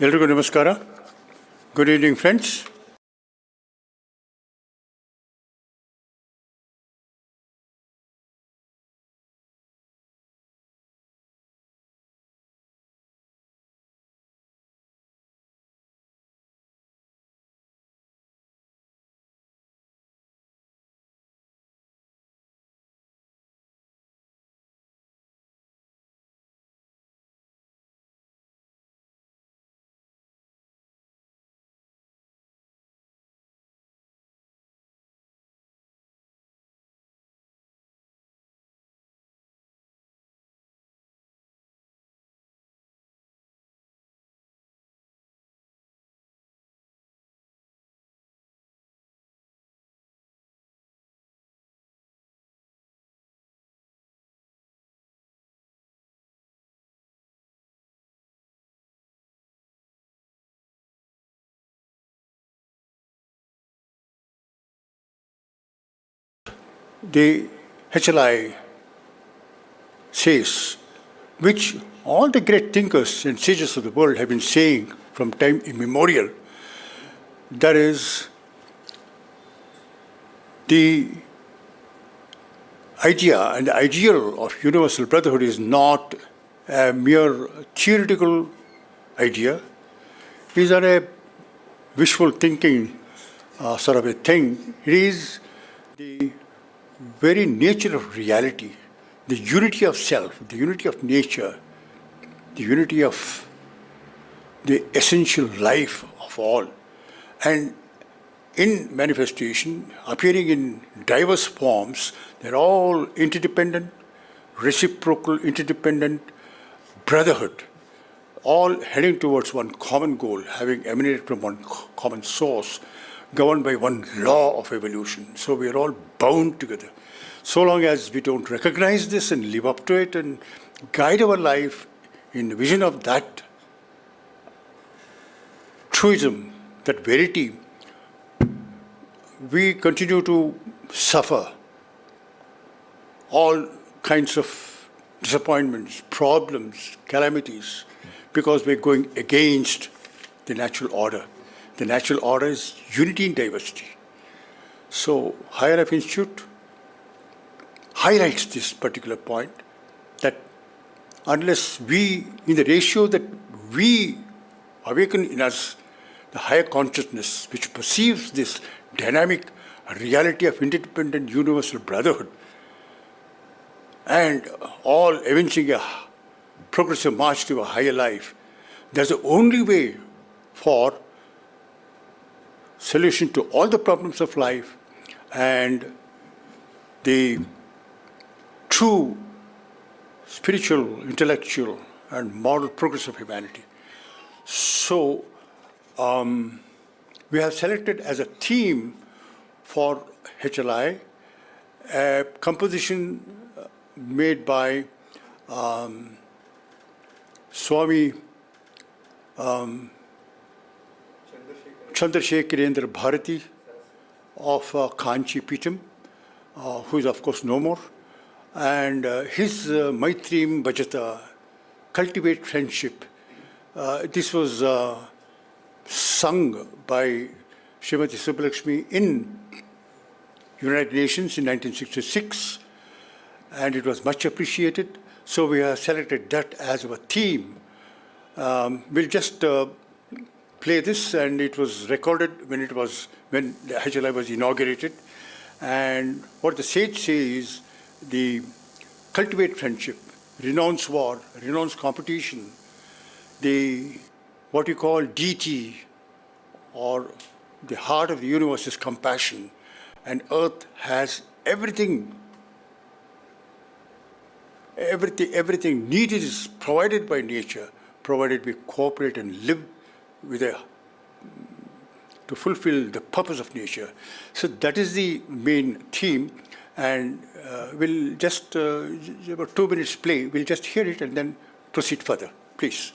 Elrigu namaskara. Good evening, friends. The HLI says, which all the great thinkers and sages of the world have been saying from time immemorial, that is, the idea and the ideal of universal brotherhood is not a mere theoretical idea, it is not a wishful thinking sort of a thing. It is the very nature of reality, the unity of self, the unity of nature, the unity of the essential life of all. And in manifestation, appearing in diverse forms, they're all interdependent, reciprocal, interdependent brotherhood, all heading towards one common goal, having emanated from one common source, governed by one law of evolution. So we are all bound together. So long as we don't recognize this and live up to it and guide our life in the vision of that truism, that verity, we continue to suffer all kinds of disappointments, problems, calamities, because we're going against the natural order. The natural order is unity in diversity. So Higher Life Institute highlights this particular point, that unless we, in the ratio that we awaken in us the higher consciousness which perceives this dynamic reality of interdependent universal brotherhood and all evincing a progressive march to a higher life, that's the only way for solution to all the problems of life and the true spiritual, intellectual, and moral progress of humanity. So, we have selected as a theme for HLI a composition made by Swamy Chandrasekharendra Bharati of Kanchi Pitam, who is of course no more, and his Maitrim Bhajata, cultivate friendship. This was sung by Srimati Subbalakshmi in United Nations in 1966, and it was much appreciated. So we have selected that as our theme. We'll just play this, and it was recorded when the HLI was inaugurated. And what the sage says, the cultivate friendship, renounce war, renounce competition, the what you call DT, or the heart of the universe is compassion, and earth has everything needed is provided by nature, provided we cooperate and live with to fulfill the purpose of nature. So that is the main theme, and we'll just, about 2 minutes play, we'll just hear it and then proceed further. Please.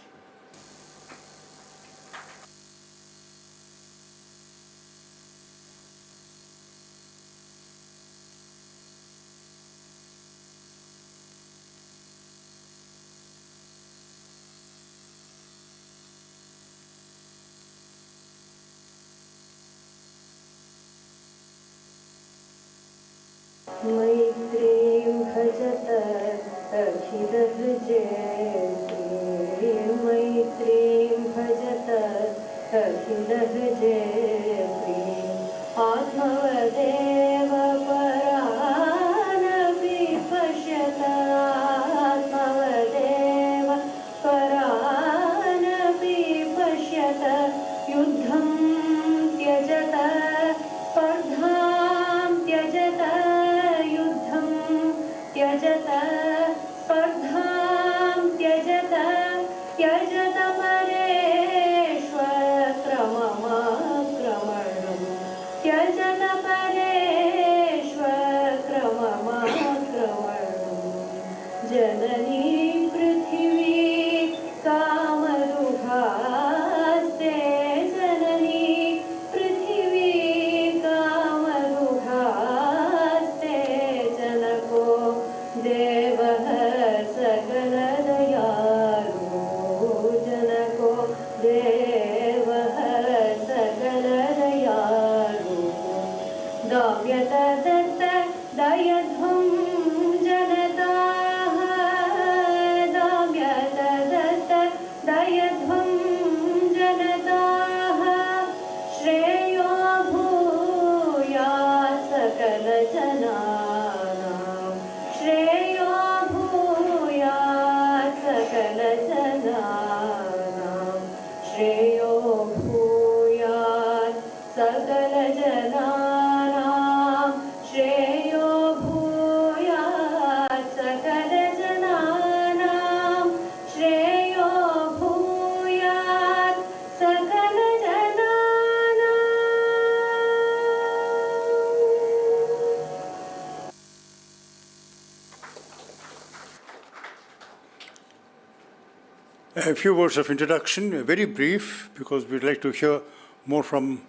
A few words of introduction, very brief, because we'd like to hear more from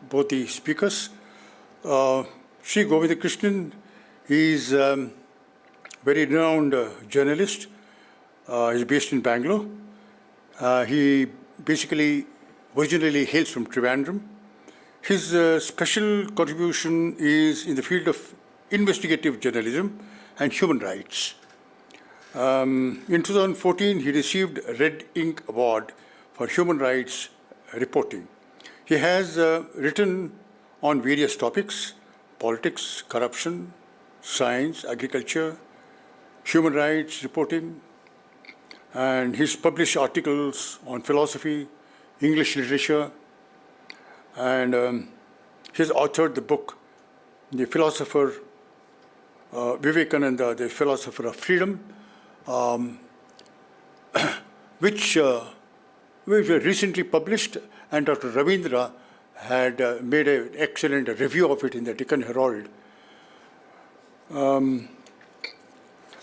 both the speakers. Sri Govind Krishnan is a very renowned journalist. He's based in Bangalore. He basically originally hails from Trivandrum. His special contribution is in the field of investigative journalism and human rights. In 2014, he received a Red Ink Award for human rights reporting. He has written on various topics: politics, corruption, science, agriculture, human rights reporting, and he's published articles on philosophy, English literature, and he's authored the book, The Philosopher, Vivekananda, the Philosopher of Freedom, which were recently published, and Dr. Ravindra had made an excellent review of it in the Deccan Herald. And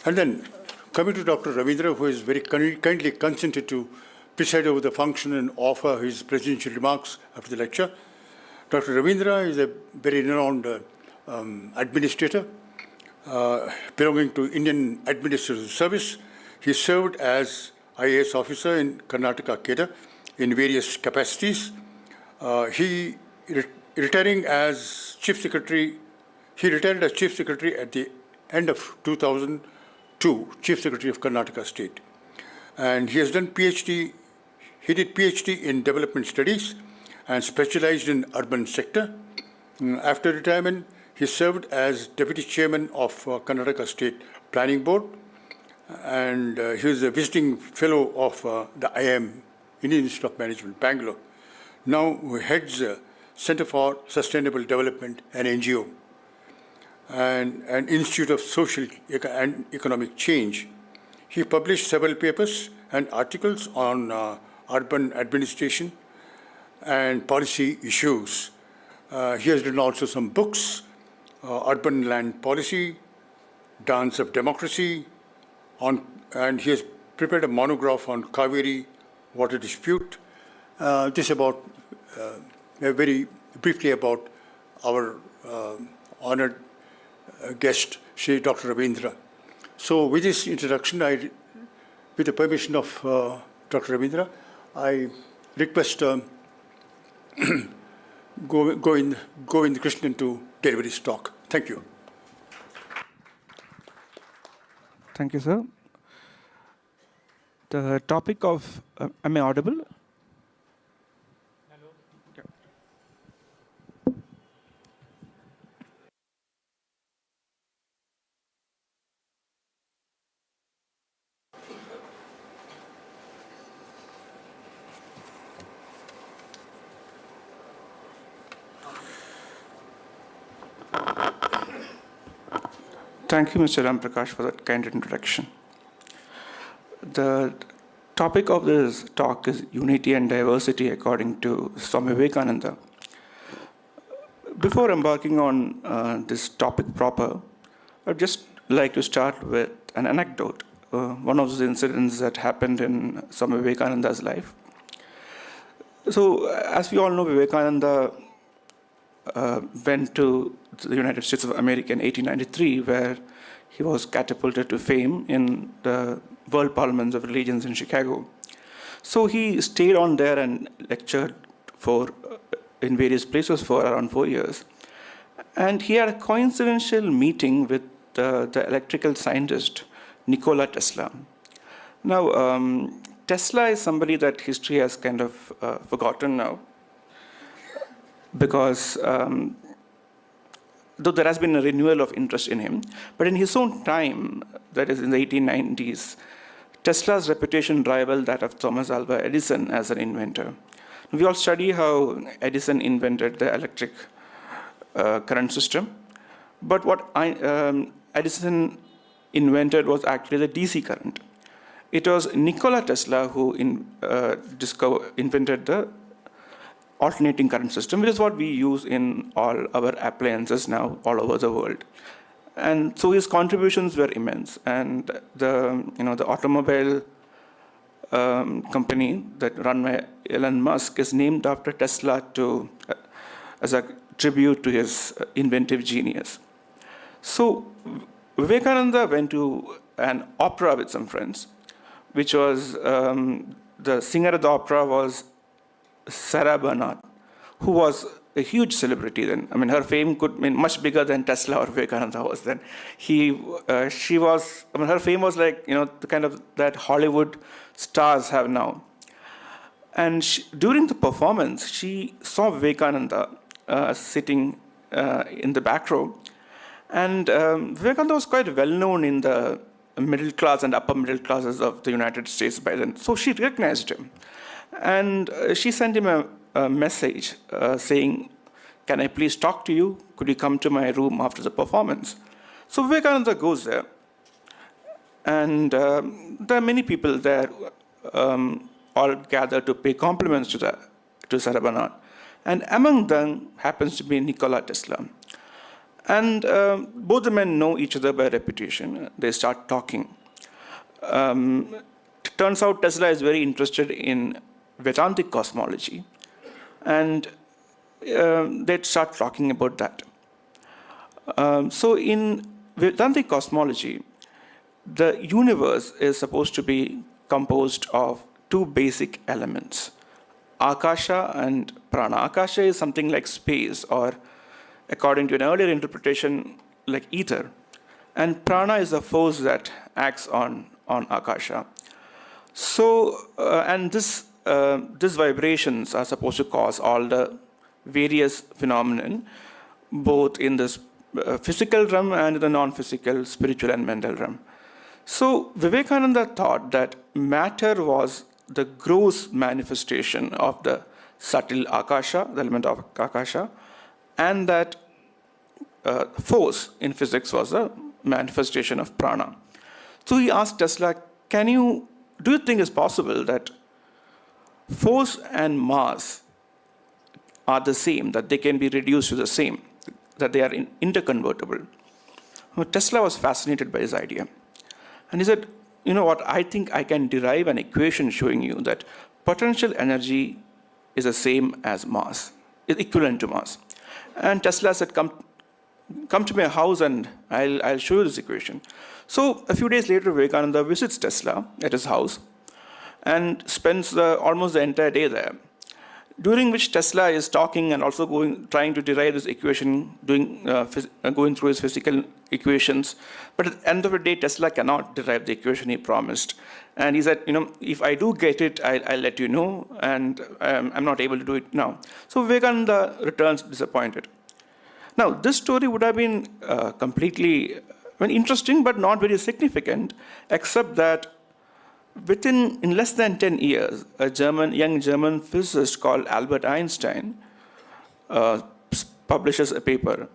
then, coming to Dr. Ravindra, who is very kindly consented to preside over the function and offer his presidential remarks after the lecture. Dr. Ravindra is a very renowned administrator belonging to Indian Administrative Service. He served as IAS officer in Karnataka Cadre in various capacities. Retiring as Chief Secretary, he retired as Chief Secretary at the end of 2002, Chief Secretary of Karnataka State. And he has done PhD, he did PhD in Development Studies and specialized in urban sector. After retirement, he served as Deputy Chairman of Karnataka State Planning Board, and he was a visiting fellow of the IIM, Indian Institute of Management, Bangalore. Now he heads Center for Sustainable Development, an NGO, and an Institute of Social and Economic Change. He published several papers and articles on urban administration and policy issues. He has written also some books, Urban Land Policy, Dance of Democracy, and he has prepared a monograph on Kaveri water dispute. This about very briefly about our honored guest, Shri Dr. Ravindra. So with this introduction, with the permission of Dr. Ravindra, I request Govind Krishnan to deliver his talk. Thank you. Thank you, sir. The topic of, am I audible? Hello. Yeah. Thank you, Mr. Ram Prakash, for that kind introduction. The topic of this talk is unity and diversity according to Swamy Vivekananda. Before embarking on this topic proper, I'd just like to start with an anecdote, one of those incidents that happened in Swamy Vivekananda's life. So, as we all know, Vivekananda went to the United States of America in 1893, where he was catapulted to fame in the World Parliaments of Religions in Chicago. So he stayed on there and lectured in various places for around 4 years. And he had a coincidental meeting with the electrical scientist Nikola Tesla. Now, Tesla is somebody that history has kind of forgotten now, because though there has been a renewal of interest in him, but in his own time, that is in the 1890s, Tesla's reputation rivaled that of Thomas Alva Edison as an inventor. We all study how Edison invented the electric current system, but what Edison invented was actually the DC current. It was Nikola Tesla who invented the alternating current system, which is what we use in all our appliances now all over the world. And so his contributions were immense. And the automobile company that run by Elon Musk is named after Tesla as a tribute to his inventive genius. So Vivekananda went to an opera with some friends, which was the singer of the opera was Sarah Bernhardt, who was a huge celebrity then. I mean, her fame could be much bigger than Tesla or Vivekananda was then. Her fame was like, the kind of that Hollywood stars have now. And during the performance, she saw Vivekananda sitting in the back row. And Vivekananda was quite well known in the middle class and upper middle classes of the United States by then. So she recognized him. And she sent him a message saying, "Can I please talk to you? Could you come to my room after the performance?" So Vivekananda goes there. And there are many people there, all gathered to pay compliments to Sarah Bernhardt. And among them happens to be Nikola Tesla. And both the men know each other by reputation. They start talking. Turns out Tesla is very interested in Vedantic cosmology. And they start talking about that. So in Vedantic cosmology, the universe is supposed to be composed of two basic elements, Akasha and Prana. Akasha is something like space, or according to an earlier interpretation, like ether. And Prana is the force that acts on Akasha. So, and these vibrations are supposed to cause all the various phenomenon, both in this physical realm and in the non-physical, spiritual and mental realm. So Vivekananda thought that matter was the gross manifestation of the subtle Akasha, the element of Akasha, and that force in physics was a manifestation of prana. So he asked Tesla, do you think it's possible that force and mass are the same, that they can be reduced to the same, that they are interconvertible? Well, Tesla was fascinated by his idea. And he said, you know what, I think I can derive an equation showing you that potential energy is the same as mass, is equivalent to mass. And Tesla said, come to my house and I'll show you this equation. So a few days later, Vivekananda visits Tesla at his house and spends almost the entire day there. during which Tesla is talking and also trying to derive this equation, going through his physical equations. But at the end of the day, Tesla cannot derive the equation he promised. And he said, if I do get it, I'll let you know, and I'm not able to do it now. So Vivekananda returns disappointed. Now, this story would have been completely interesting, but not very significant, except that in less than 10 years, a young German physicist called Albert Einstein publishes a paper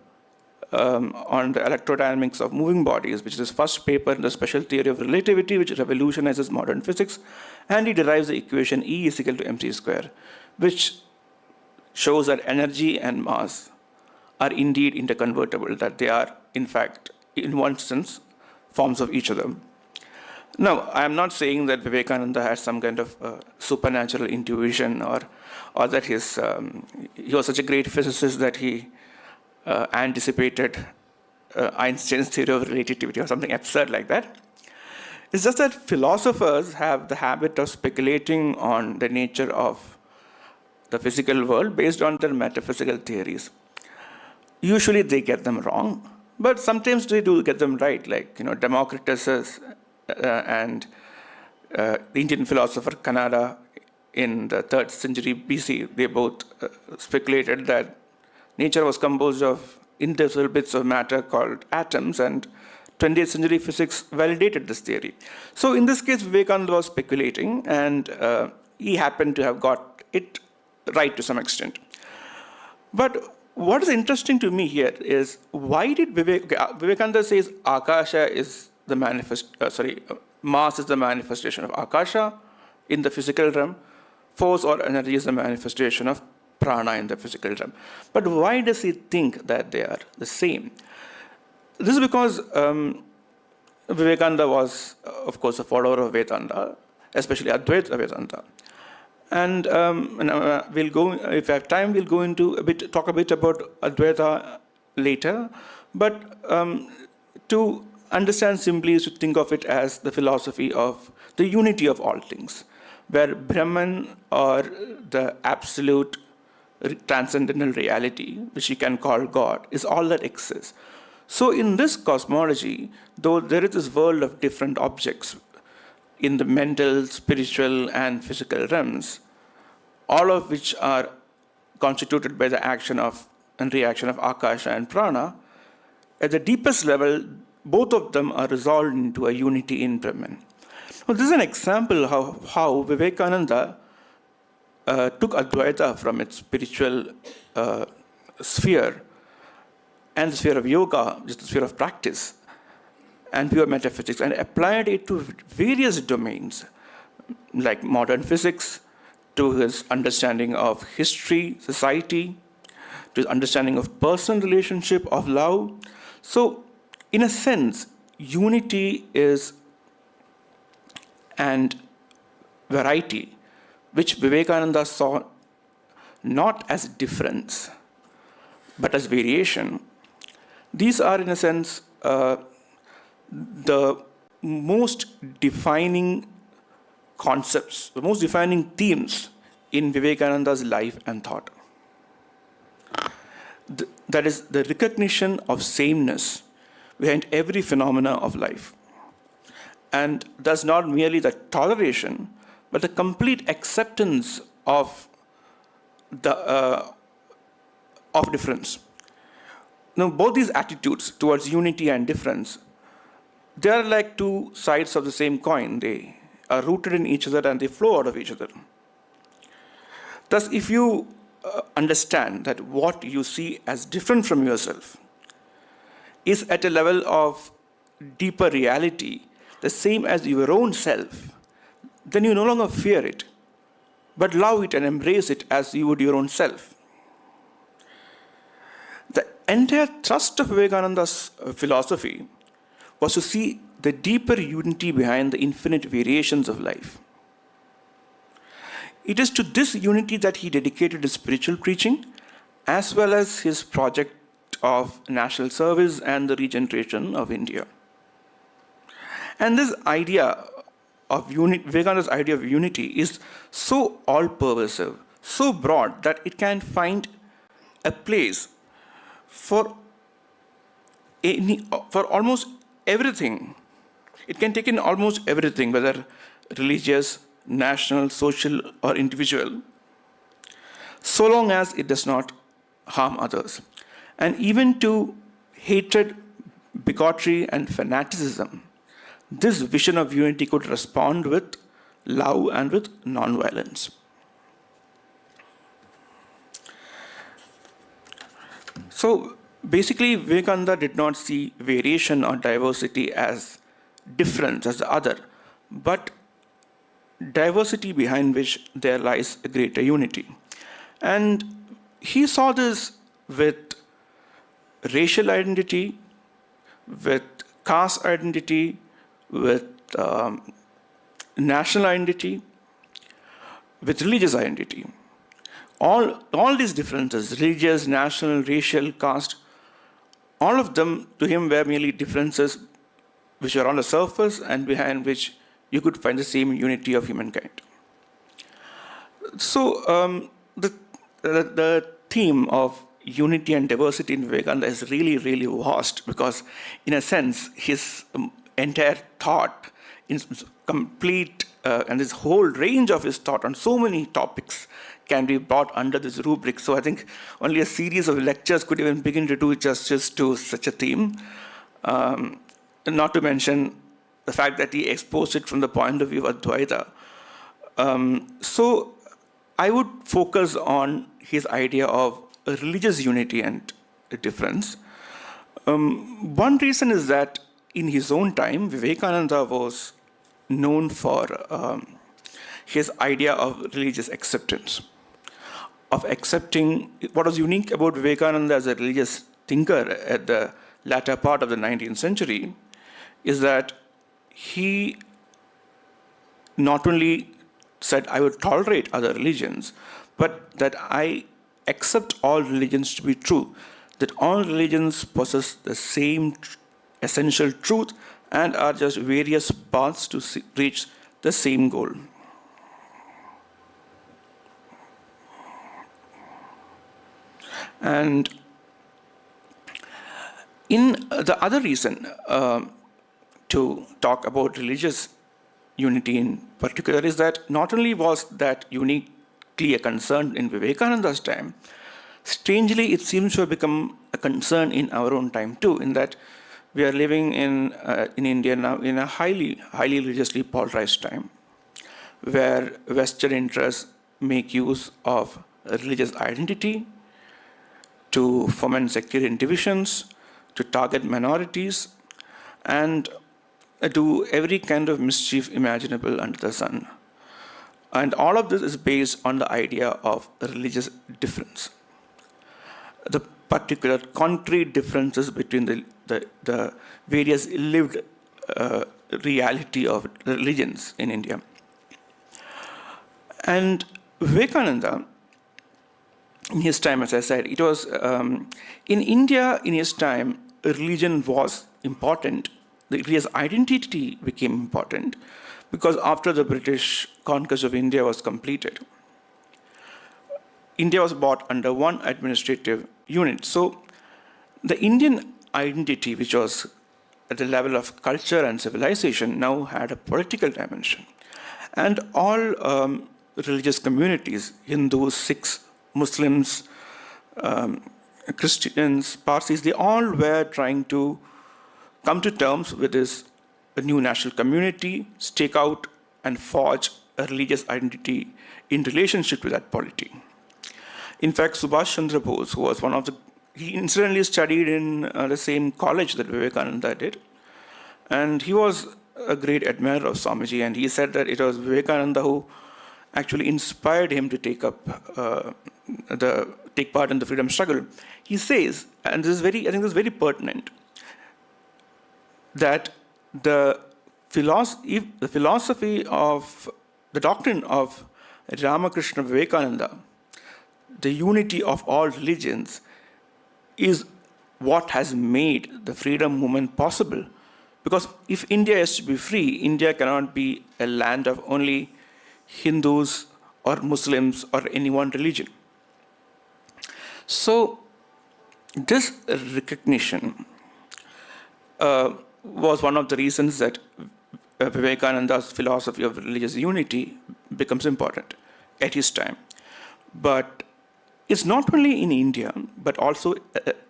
on the electrodynamics of moving bodies, which is his first paper in the special theory of relativity, which revolutionizes modern physics, and he derives the equation E is equal to mc square, which shows that energy and mass are indeed interconvertible, that they are, in fact, in one sense, forms of each other. Now, I am not saying that Vivekananda had some kind of supernatural intuition or that he was such a great physicist that he anticipated Einstein's theory of relativity or something absurd like that. It's just that philosophers have the habit of speculating on the nature of the physical world based on their metaphysical theories. Usually they get them wrong, but sometimes they do get them right, like Democritus and the Indian philosopher Kannada in the 3rd century BC, they both speculated that nature was composed of indivisible bits of matter called atoms, and 20th century physics validated this theory. So in this case, Vivekananda was speculating, and he happened to have got it right to some extent. But what is interesting to me here is, why did Vivekananda says Akasha is the mass is the manifestation of Akasha in the physical realm, force or energy is the manifestation of prana in the physical realm. But why does he think that they are the same? This is because Vivekananda was, of course, a follower of Vedanta, especially Advaita Vedanta. And we'll go, if I have time, we'll go into talk a bit about Advaita later. But to understand simply is to think of it as the philosophy of the unity of all things, where Brahman, or the absolute transcendental reality, which you can call God, is all that exists. So in this cosmology, though there is this world of different objects in the mental, spiritual, and physical realms, all of which are constituted by the action of and reaction of Akasha and Prana, at the deepest level, both of them are resolved into a unity in Brahman. Well, this is an example of how Vivekananda took Advaita from its spiritual sphere and the sphere of yoga, just the sphere of practice, and pure metaphysics, and applied it to various domains, like modern physics, to his understanding of history, society, to his understanding of personal relationship, of love. So, in a sense, unity is and variety, which Vivekananda saw not as difference, but as variation. These are, in a sense, the most defining concepts, the most defining themes in Vivekananda's life and thought. That is the recognition of sameness behind every phenomena of life. And thus not merely the toleration, but the complete acceptance of difference. Now, both these attitudes towards unity and difference, they are like two sides of the same coin. They are rooted in each other and they flow out of each other. Thus, if you understand that what you see as different from yourself is at a level of deeper reality, the same as your own self, then you no longer fear it, but love it and embrace it as you would your own self. The entire thrust of Vivekananda's philosophy was to see the deeper unity behind the infinite variations of life. It is to this unity that he dedicated his spiritual preaching, as well as his project of national service and the regeneration of India. And this idea of Vivekananda's idea of unity is so all-pervasive, so broad that it can find a place for for almost everything. It can take in almost everything, whether religious, national, social, or individual, so long as it does not harm others. And even to hatred, bigotry, and fanaticism, this vision of unity could respond with love and with non-violence. So basically, Vivekananda did not see variation or diversity as difference as the other, but diversity behind which there lies a greater unity. And he saw this with racial identity, with caste identity, with national identity, with religious identity. All these differences, religious, national, racial, caste, all of them to him were merely differences which are on the surface and behind which you could find the same unity of humankind. So the theme of unity and diversity in Vivekananda is really, really vast, because in a sense his entire thought, in complete and this whole range of his thought on so many topics can be brought under this rubric. So I think only a series of lectures could even begin to do justice to such a theme. Not to mention the fact that he exposed it from the point of view of Advaita. So I would focus on his idea of a religious unity and a difference. One reason is that in his own time, Vivekananda was known for his idea of religious acceptance, of accepting. What was unique about Vivekananda as a religious thinker at the latter part of the 19th century is that he not only said, I would tolerate other religions, but that I accept all religions to be true, that all religions possess the same essential truth and are just various paths to reach the same goal. And in the other reason to talk about religious unity in particular is that not only was that uniquely a concern in Vivekananda's time, strangely it seems to have become a concern in our own time too, in that we are living in India now in a highly religiously polarized time, where Western interests make use of religious identity to foment sectarian divisions, to target minorities, and do every kind of mischief imaginable under the sun. And all of this is based on the idea of religious difference, the particular concrete differences between the various lived reality of religions in India. And Vivekananda, in his time, as I said, it was in India in his time, religion was important. The religious identity became important because after the British conquest of India was completed, India was brought under one administrative unit. So the Indian identity, which was at the level of culture and civilization, now had a political dimension. And all religious communities, Hindus, Sikhs, Muslims, Christians, Parsis, they all were trying to come to terms with this new national community, stake out and forge a religious identity in relationship to that polity. In fact, Subhash Chandra Bose, who was one of the, he incidentally studied in the same college that Vivekananda did, and he was a great admirer of Swamiji, and he said that it was Vivekananda who actually inspired him to take part in the freedom struggle. He says, and this is I think this is very pertinent, that the philosophy of the doctrine of Ramakrishna Vivekananda, the unity of all religions, is what has made the freedom movement possible. Because if India is to be free, India cannot be a land of only Hindus or Muslims or any one religion. So this recognition was one of the reasons that Vivekananda's philosophy of religious unity becomes important at his time. But it's not only in India, but also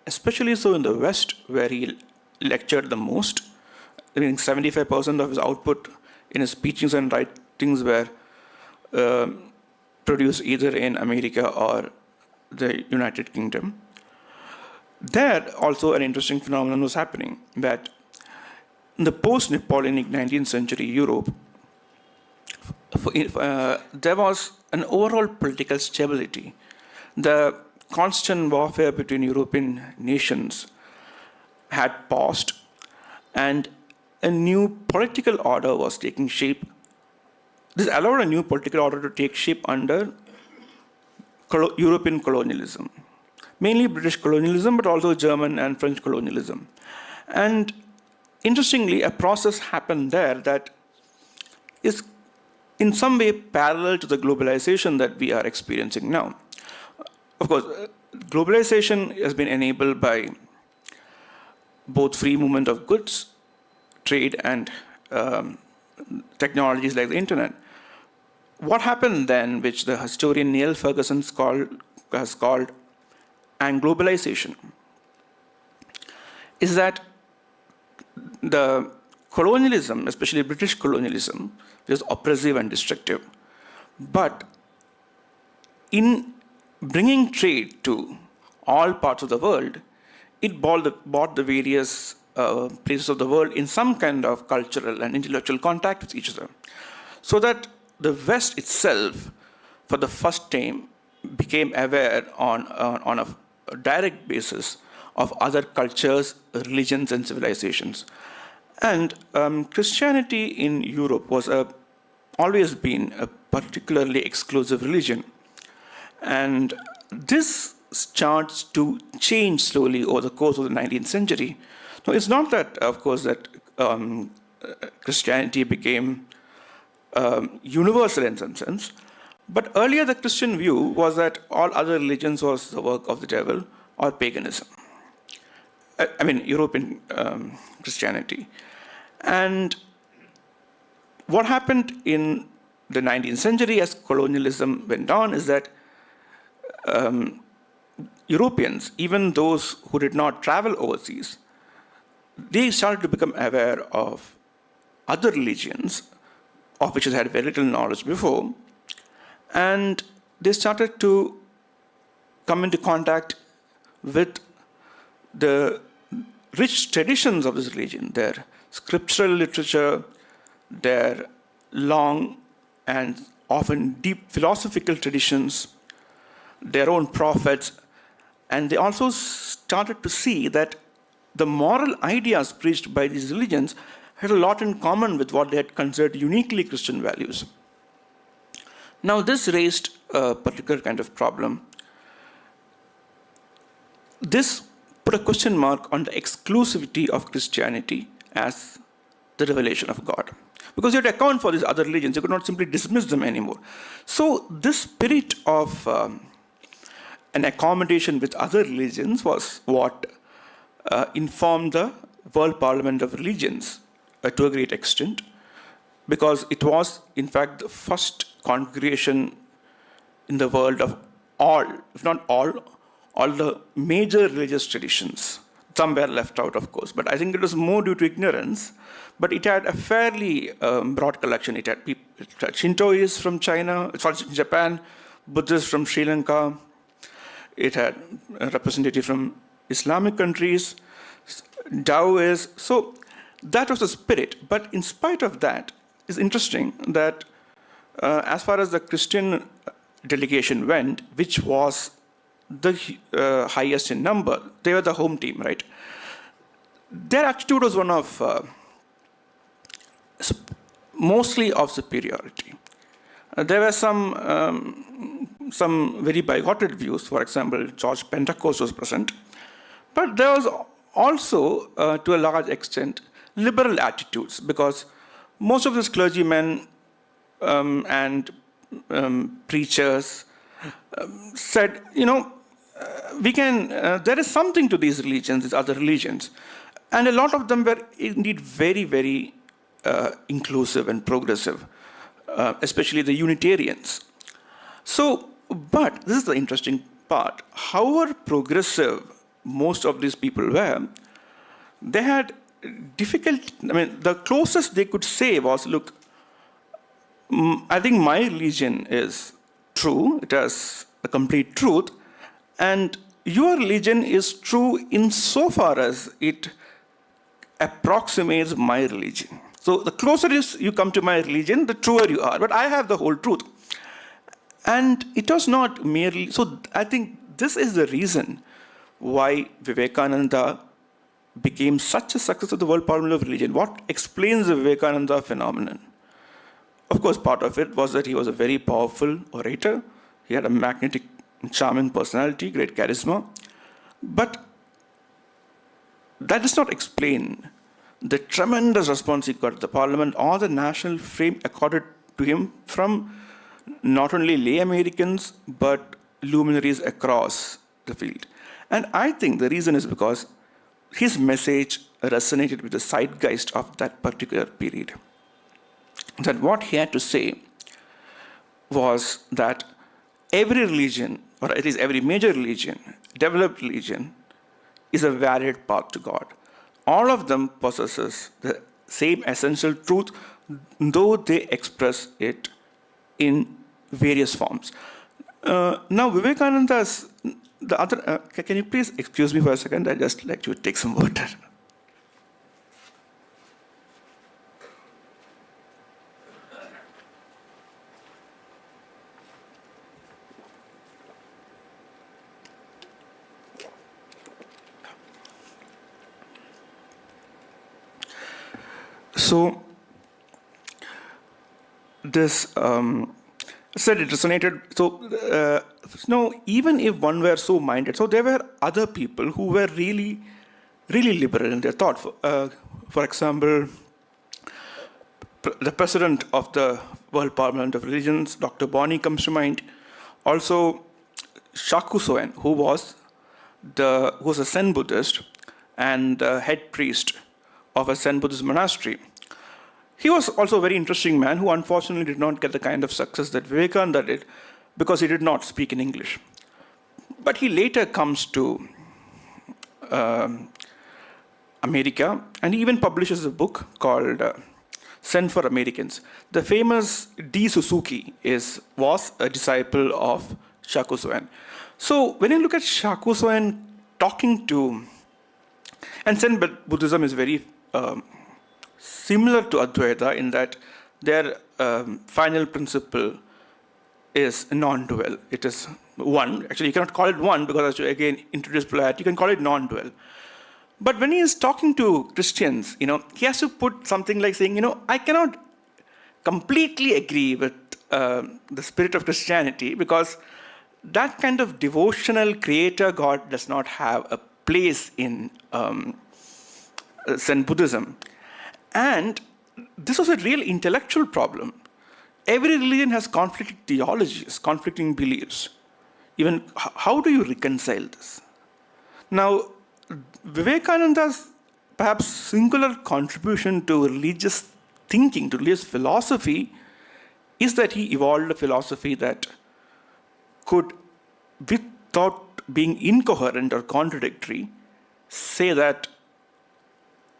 especially so in the West, where he lectured the most. I mean, 75% of his output in his teachings and writings were produced either in America or the United Kingdom. There also an interesting phenomenon was happening, that in the post-Napoleonic 19th century Europe, there was an overall political stability. The constant warfare between European nations had paused, and a new political order was taking shape. This allowed a new political order to take shape under European colonialism, mainly British colonialism, but also German and French colonialism. And interestingly, a process happened there that is in some way parallel to the globalization that we are experiencing now. Of course, globalization has been enabled by both free movement of goods, trade, and technologies like the internet. What happened then, which the historian Neil Ferguson has called Anglo-globalization, is that the colonialism, especially British colonialism, was oppressive and destructive. But in bringing trade to all parts of the world, it brought the various places of the world in some kind of cultural and intellectual contact with each other. So that the West itself, for the first time, became aware on a direct basis of other cultures, religions, and civilizations. And Christianity in Europe was always been a particularly exclusive religion. And this starts to change slowly over the course of the 19th century. So it's not that, of course, that Christianity became universal in some sense, but earlier the Christian view was that all other religions was the work of the devil or paganism. I mean, European Christianity. And what happened in the 19th century as colonialism went on is that Europeans, even those who did not travel overseas, they started to become aware of other religions, of which they had very little knowledge before, and they started to come into contact with the rich traditions of this religion, their scriptural literature, their long and often deep philosophical traditions, their own prophets, and they also started to see that the moral ideas preached by these religions had a lot in common with what they had considered uniquely Christian values. Now, this raised a particular kind of problem. This put a question mark on the exclusivity of Christianity as the revelation of God. Because you had to account for these other religions, you could not simply dismiss them anymore. So this spirit of an accommodation with other religions was what informed the World Parliament of Religions to a great extent, because it was, in fact, the first congregation in the world of all, if not all the major religious traditions. Some were left out, of course, but I think it was more due to ignorance. But it had a fairly broad collection. It had Shintoists from China, Japan, Buddhists from Sri Lanka. It had a representative from Islamic countries, Taoists. So that was the spirit. But in spite of that, it's interesting that as far as the Christian delegation went, which was the highest in number, they were the home team, right? Their attitude was one of mostly of superiority. There were some very bigoted views. For example, George Pentecost was present. But there was also, to a large extent, liberal attitudes, because most of these clergymen and preachers said, there is something to these religions, these other religions. And a lot of them were indeed very, very inclusive and progressive, especially the Unitarians. So, but this is the interesting part. However progressive most of these people were, they had the closest they could say was, look, I think my religion is true, it has a complete truth, and your religion is true insofar as it approximates my religion. So the closer you come to my religion, the truer you are, but I have the whole truth. And it was not merely, so I think this is the reason why Vivekananda became such a success of the World Parliament of Religion. What explains the Vivekananda phenomenon? Of course, part of it was that he was a very powerful orator. He had a magnetic, charming personality, great charisma. But that does not explain the tremendous response he got at the Parliament or the national fame accorded to him from not only lay Americans, but luminaries across the field. And I think the reason is because his message resonated with the zeitgeist of that particular period. That what he had to say was that every religion, or at least every major religion, developed religion, is a valid path to God. All of them possesses the same essential truth, though they express it in various forms. Now, Vivekananda's, the other, can you please excuse me for a second? I'd just like to take some water. So, this said it resonated. So, even if one were so minded, so there were other people who were really, really liberal in their thought. For example, the president of the World Parliament of Religions, Dr. Bonney, comes to mind. Also, Shaku Soen, who was a Zen Buddhist and the head priest of a Zen Buddhist monastery. He was also a very interesting man who unfortunately did not get the kind of success that Vivekananda did because he did not speak in English. But he later comes to America and he even publishes a book called Zen for Americans. The famous D. Suzuki was a disciple of Shaku Soen. So when you look at Shaku Soen talking to, and Zen Buddhism is very similar to Advaita in that their final principle is non-dual. It is one. Actually, you cannot call it one because as you again introduce polarity, you can call it non-dual. But when he is talking to Christians, he has to put something like saying, I cannot completely agree with the spirit of Christianity because that kind of devotional creator God does not have a place in Zen Buddhism. And this was a real intellectual problem. Every religion has conflicting theologies, conflicting beliefs. Even how do you reconcile this? Now, Vivekananda's perhaps singular contribution to religious thinking, to religious philosophy, is that he evolved a philosophy that could, without being incoherent or contradictory, say that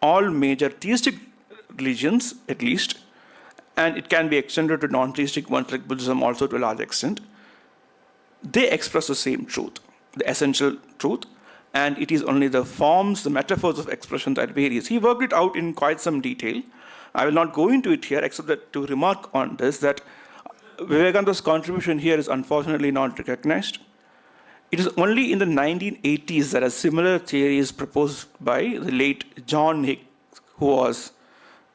all major theistic religions, at least, and it can be extended to non-theistic ones like Buddhism also to a large extent, they express the same truth, the essential truth, and it is only the forms, the metaphors of expression that varies. He worked it out in quite some detail. I will not go into it here, except that to remark on this, that Vivekananda's contribution here is unfortunately not recognized. It is only in the 1980s that a similar theory is proposed by the late John Hicks, who was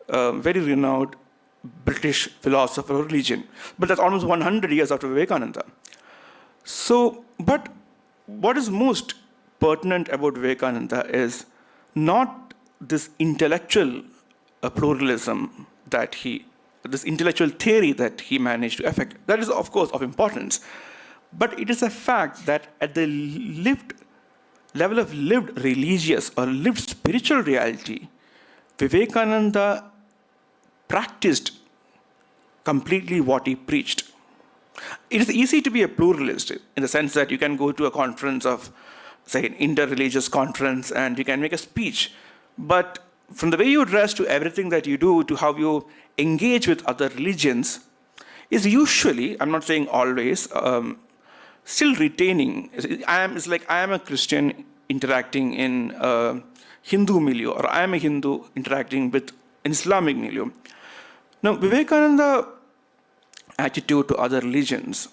a very renowned British philosopher of religion. But that's almost 100 years after Vivekananda. So, but what is most pertinent about Vivekananda is not this intellectual pluralism that this intellectual theory that he managed to effect. That is, of course, of importance. But it is a fact that at the level of lived religious or lived spiritual reality, Vivekananda practiced completely what he preached. It is easy to be a pluralist in the sense that you can go to a conference of, say, an interreligious conference and you can make a speech. But from the way you dress to everything that you do to how you engage with other religions is usually, I'm not saying always, still retaining. It's like I am a Christian interacting in a Hindu milieu, or I am a Hindu interacting with an Islamic milieu. Now, Vivekananda's attitude to other religions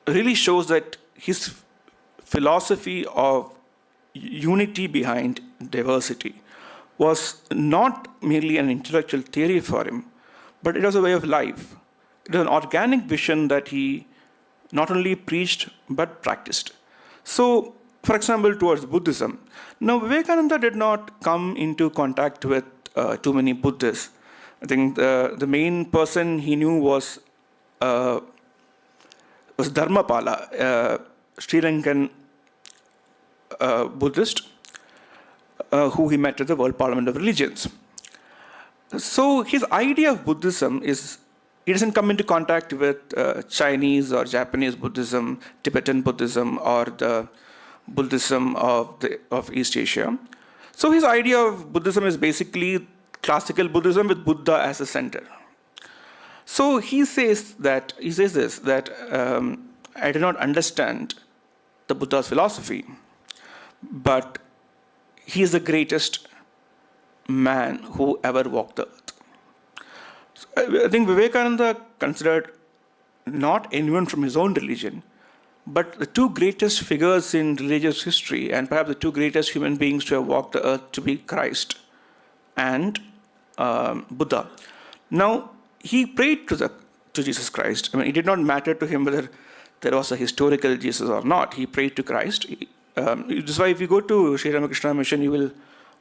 really shows that his philosophy of unity behind diversity was not merely an intellectual theory for him, but it was a way of life. It was an organic vision that he not only preached but practiced. So, for example, towards Buddhism. Now, Vivekananda did not come into contact with too many Buddhists. I think the main person he knew was Dharmapala, Sri Lankan Buddhist, who he met at the World Parliament of Religions. So his idea of Buddhism is, he doesn't come into contact with Chinese or Japanese Buddhism, Tibetan Buddhism, or the Buddhism of East Asia. So his idea of Buddhism is basically classical Buddhism with Buddha as a center. So he says this, that I do not understand the Buddha's philosophy, but he is the greatest man who ever walked the earth. So I think Vivekananda considered not anyone from his own religion, but the two greatest figures in religious history, and perhaps the two greatest human beings to have walked the earth, to be Christ and Buddha. Now, he prayed to Jesus Christ. I mean, it did not matter to him whether there was a historical Jesus or not. He prayed to Christ. This is why if you go to Sri Ramakrishna Mission, you will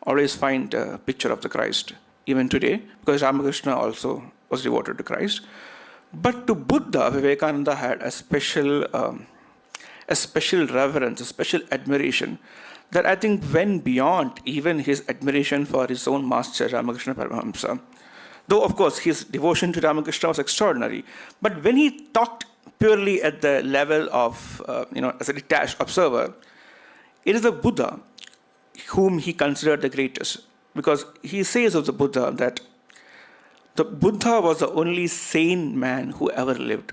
always find a picture of the Christ, even today, because Ramakrishna also was devoted to Christ. But to Buddha, Vivekananda had a special reverence, a special admiration that I think went beyond even his admiration for his own master, Ramakrishna Paramahamsa. Though, of course, his devotion to Ramakrishna was extraordinary. But when he talked purely at the level of, as a detached observer, it is the Buddha whom he considered the greatest. Because he says of the Buddha that the Buddha was the only sane man who ever lived.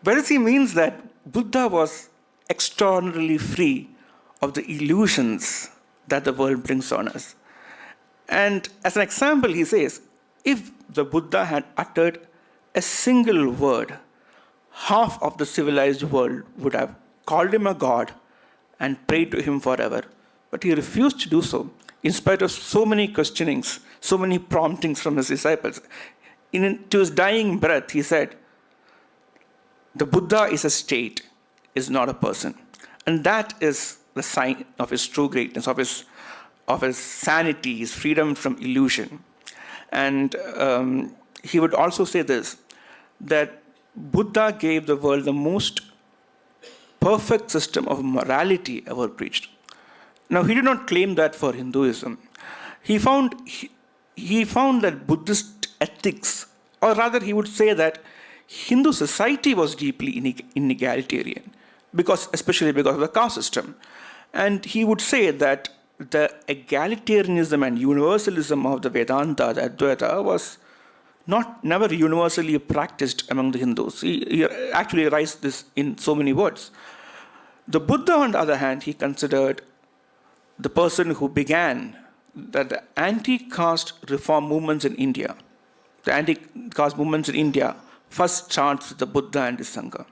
Whereas he means that Buddha was extraordinarily free of the illusions that the world brings on us. And as an example, he says, if the Buddha had uttered a single word, half of the civilized world would have called him a god and prayed to him forever. But he refused to do so, in spite of so many questionings, so many promptings from his disciples. To his dying breath, he said, the Buddha is a state, is not a person. And that is the sign of his true greatness, of his sanity, his freedom from illusion. And he would also say this, that Buddha gave the world the most perfect system of morality ever preached. Now, he did not claim that for Hinduism. He found that Buddhist ethics, or rather he would say that Hindu society was deeply inegalitarian, especially because of the caste system. And he would say that the egalitarianism and universalism of the Vedanta, the Advaita, was never universally practiced among the Hindus. He actually writes this in so many words. The Buddha, on the other hand, he considered the person who began the anti-caste reform movements in India. The anti-caste movements in India first starts with the Buddha and his Sangha.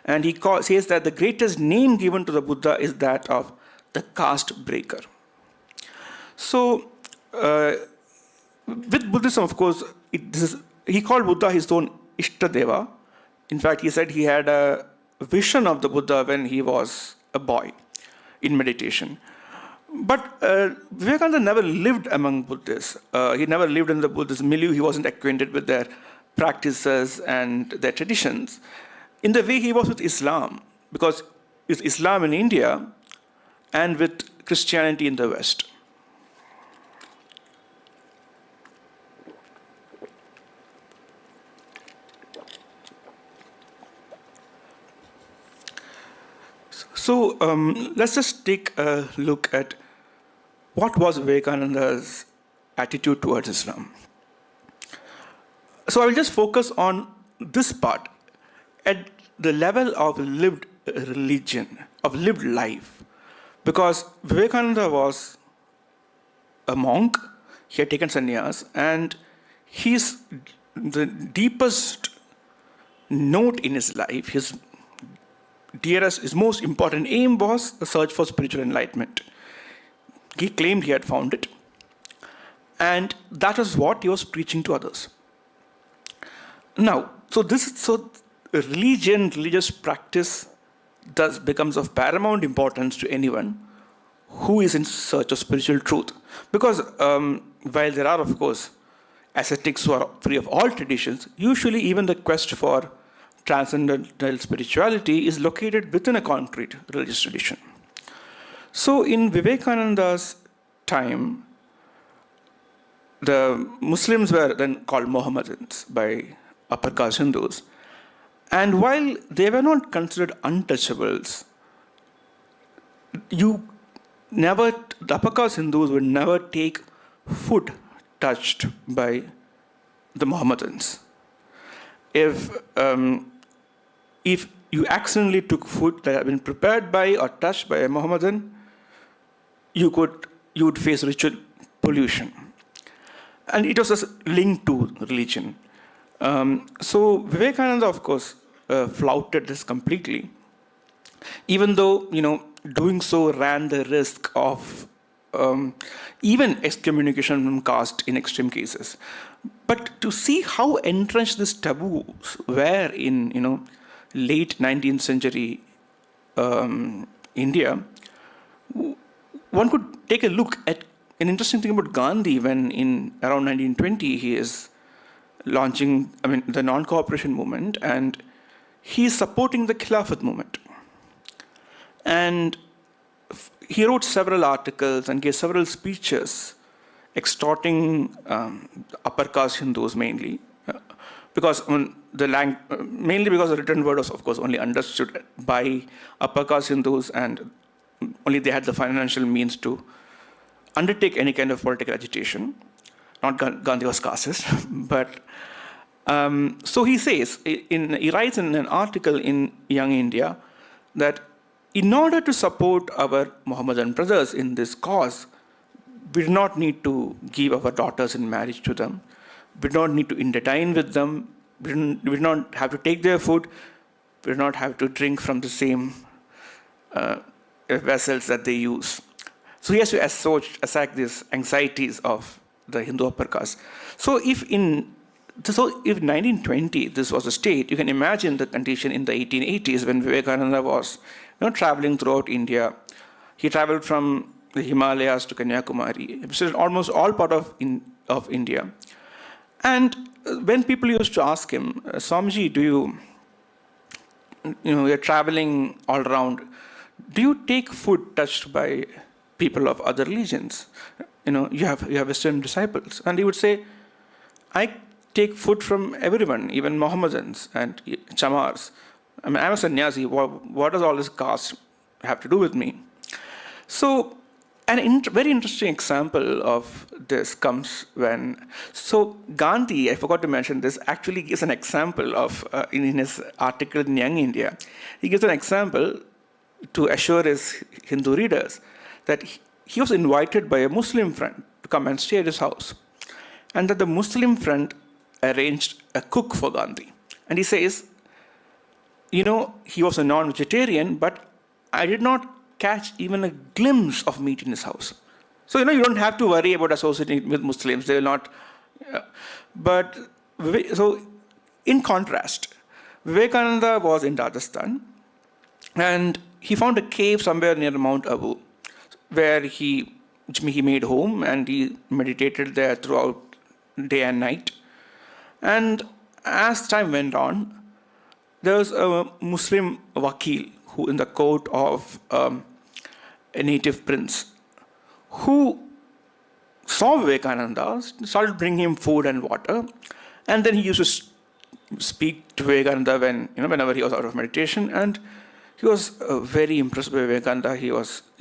And he says that the greatest name given to the Buddha is that of the caste breaker. So, with Buddhism, of course, he called Buddha his own Ishtadeva. In fact, he said he had a vision of the Buddha when he was a boy in meditation. But Vivekananda never lived among Buddhists. He never lived in the Buddhist milieu. He wasn't acquainted with their practices and their traditions in the way he was with Islam, because it's Islam in India and with Christianity in the West. So let's just take a look at what was Vivekananda's attitude towards Islam. So I will just focus on this part at the level of lived religion, of lived life. Because Vivekananda was a monk, he had taken sannyas, and the deepest note in his life, his most important aim was the search for spiritual enlightenment. He claimed he had found it, and that is what he was preaching to others. Now, religious practice thus becomes of paramount importance to anyone who is in search of spiritual truth. Because while there are, of course, ascetics who are free of all traditions, usually even the quest for transcendental spirituality is located within a concrete religious tradition. So in Vivekananda's time, the Muslims were then called Mohammedans by upper caste Hindus. And while they were not considered untouchables, the upper caste Hindus would never take food touched by the Mohammedans. If you accidentally took food that had been prepared by or touched by a Mohammedan, you would face ritual pollution. And it was just linked to religion. So Vivekananda, of course, flouted this completely, even though doing so ran the risk of even excommunication from caste in extreme cases. But to see how entrenched these taboos were in late 19th century India, one could take a look at an interesting thing about Gandhi when in around 1920 he is launching the non-cooperation movement, and he is supporting the Khilafat movement. And he wrote several articles and gave several speeches extorting upper caste Hindus mainly, because mainly because the written word was, of course, only understood by upper caste Hindus, and only they had the financial means to undertake any kind of political agitation. Not Gandhi was casteist, but so he says, he writes in an article in Young India that in order to support our Mohammedan brothers in this cause, we do not need to give our daughters in marriage to them. We do not need to interdine with them. We do not have to take their food. We do not have to drink from the same vessels that they use. So he has to assuage these anxieties of the Hindu upper caste. So if 1920 this was a state, you can imagine the condition in the 1880s when Vivekananda was traveling throughout India. He traveled from the Himalayas to Kanyakumari, which is almost all part of India. And when people used to ask him, Swamiji, you're traveling all around, do you take food touched by people of other religions? You have Western disciples. And he would say, I take food from everyone, even Mohammedans and Chamars. I'm a sannyasi. What does all this caste have to do with me? So, very interesting example of this comes when... So, Gandhi, I forgot to mention this, actually gives an example of, in his article in Young India, he gives an example to assure his Hindu readers that he was invited by a Muslim friend to come and stay at his house. And that the Muslim friend arranged a cook for Gandhi. And he says, he was a non-vegetarian, but I did not catch even a glimpse of meat in his house. So, you don't have to worry about associating with Muslims. They will not. So, in contrast, Vivekananda was in Rajasthan, and he found a cave somewhere near Mount Abu. where he made home and he meditated there throughout day and night. And as time went on, there was a Muslim wakil who in the court of a native prince who saw Vivekananda, started bringing him food and water, and then he used to speak to Vivekananda whenever he was out of meditation, and he was very impressed by Vivekananda. He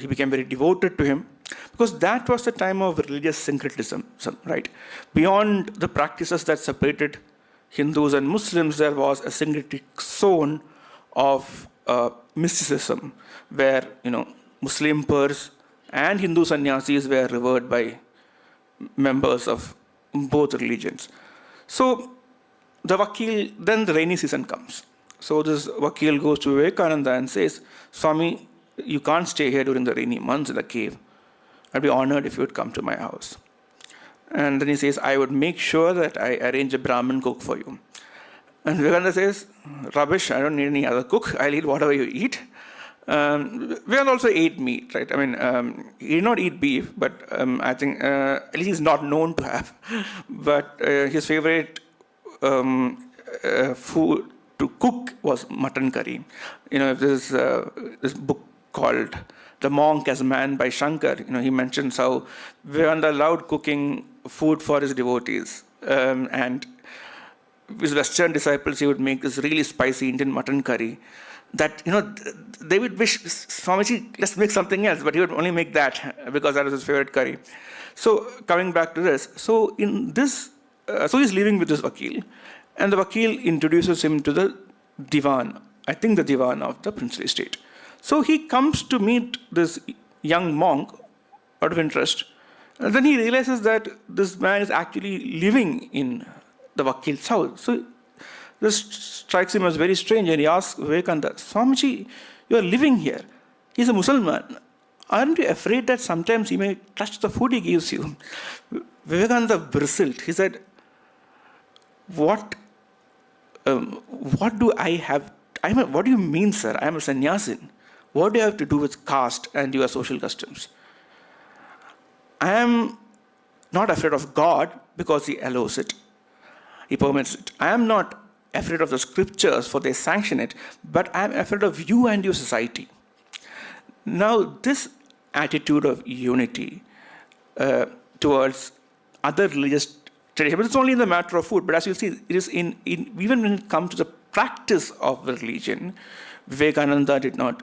became very devoted to him, because that was the time of religious syncretism, right? Beyond the practices that separated Hindus and Muslims, there was a syncretic zone of mysticism, where Muslim pers and Hindu sannyasis were revered by members of both religions. So then the rainy season comes. So this wakil goes to Vivekananda and says, Swamy, you can't stay here during the rainy months in the cave. I'd be honored if you would come to my house. And then he says, I would make sure that I arrange a Brahmin cook for you. And Vivekananda says, rubbish, I don't need any other cook. I'll eat whatever you eat. Vivekananda also ate meat, right? I mean, he did not eat beef, but I think at least he's not known to have. But his favorite food to cook was mutton curry. There's this book called The Monk as Man by Shankar. He mentions how Vivekananda loved cooking food for his devotees. And his Western disciples, he would make this really spicy Indian mutton curry that, they would wish, Swamiji, let's make something else, but he would only make that because that was his favorite curry. So coming back to this, so he's living with this wakil, and the wakil introduces him to the divan, I think the divan of the princely state. So he comes to meet this young monk out of interest, and then he realizes that this man is actually living in the wakil's house. So this strikes him as very strange, and he asks Vivekananda, Swamiji, you are living here. He's a Muslim. Aren't you afraid that sometimes he may touch the food he gives you? Vivekananda bristled. He said, what do I have? What do you mean, sir? I am a sannyasin. What do you have to do with caste and your social customs? I am not afraid of God because he allows it. He permits it. I am not afraid of the scriptures for they sanction it, but I am afraid of you and your society. Now, this attitude of unity towards other religious traditions, but it's only in the matter of food, but as you'll see, it is even when it comes to the practice of the religion, Vivekananda did not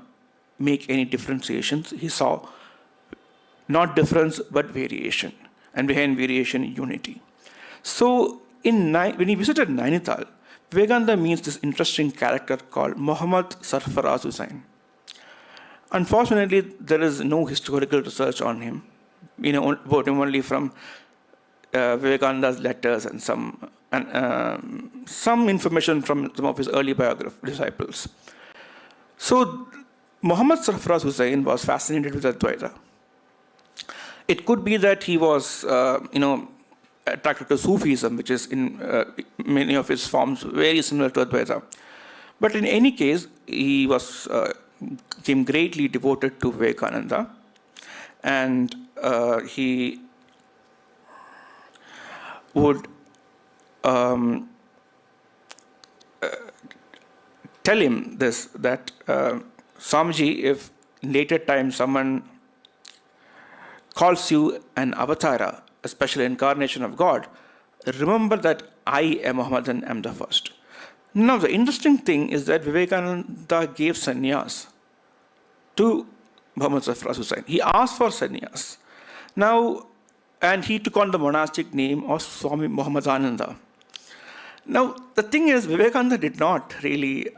make any differentiations. He saw not difference, but variation, and behind variation, unity. So, when he visited Nainital, Vivekananda meets this interesting character called Muhammad Sarfaraz Hussain. Unfortunately, there is no historical research on him. About him only from Vivekananda's letters and some information from some of his early disciples. So, Muhammad Sarfaraz Hussain was fascinated with Advaita. It could be that he was, attracted to Sufism, which is in many of his forms very similar to Advaita. But in any case, he became greatly devoted to Vivekananda, and he would tell him this, that Swamiji, if later time someone calls you an avatara, a special incarnation of God, remember that I am Muhammad and am the first. Now, the interesting thing is that Vivekananda gave sannyas to Muhammad Sarfaraz Hussain. He asked for sannyas. Now, and he took on the monastic name of Swami Muhammadananda. Now, the thing is, Vivekananda did not really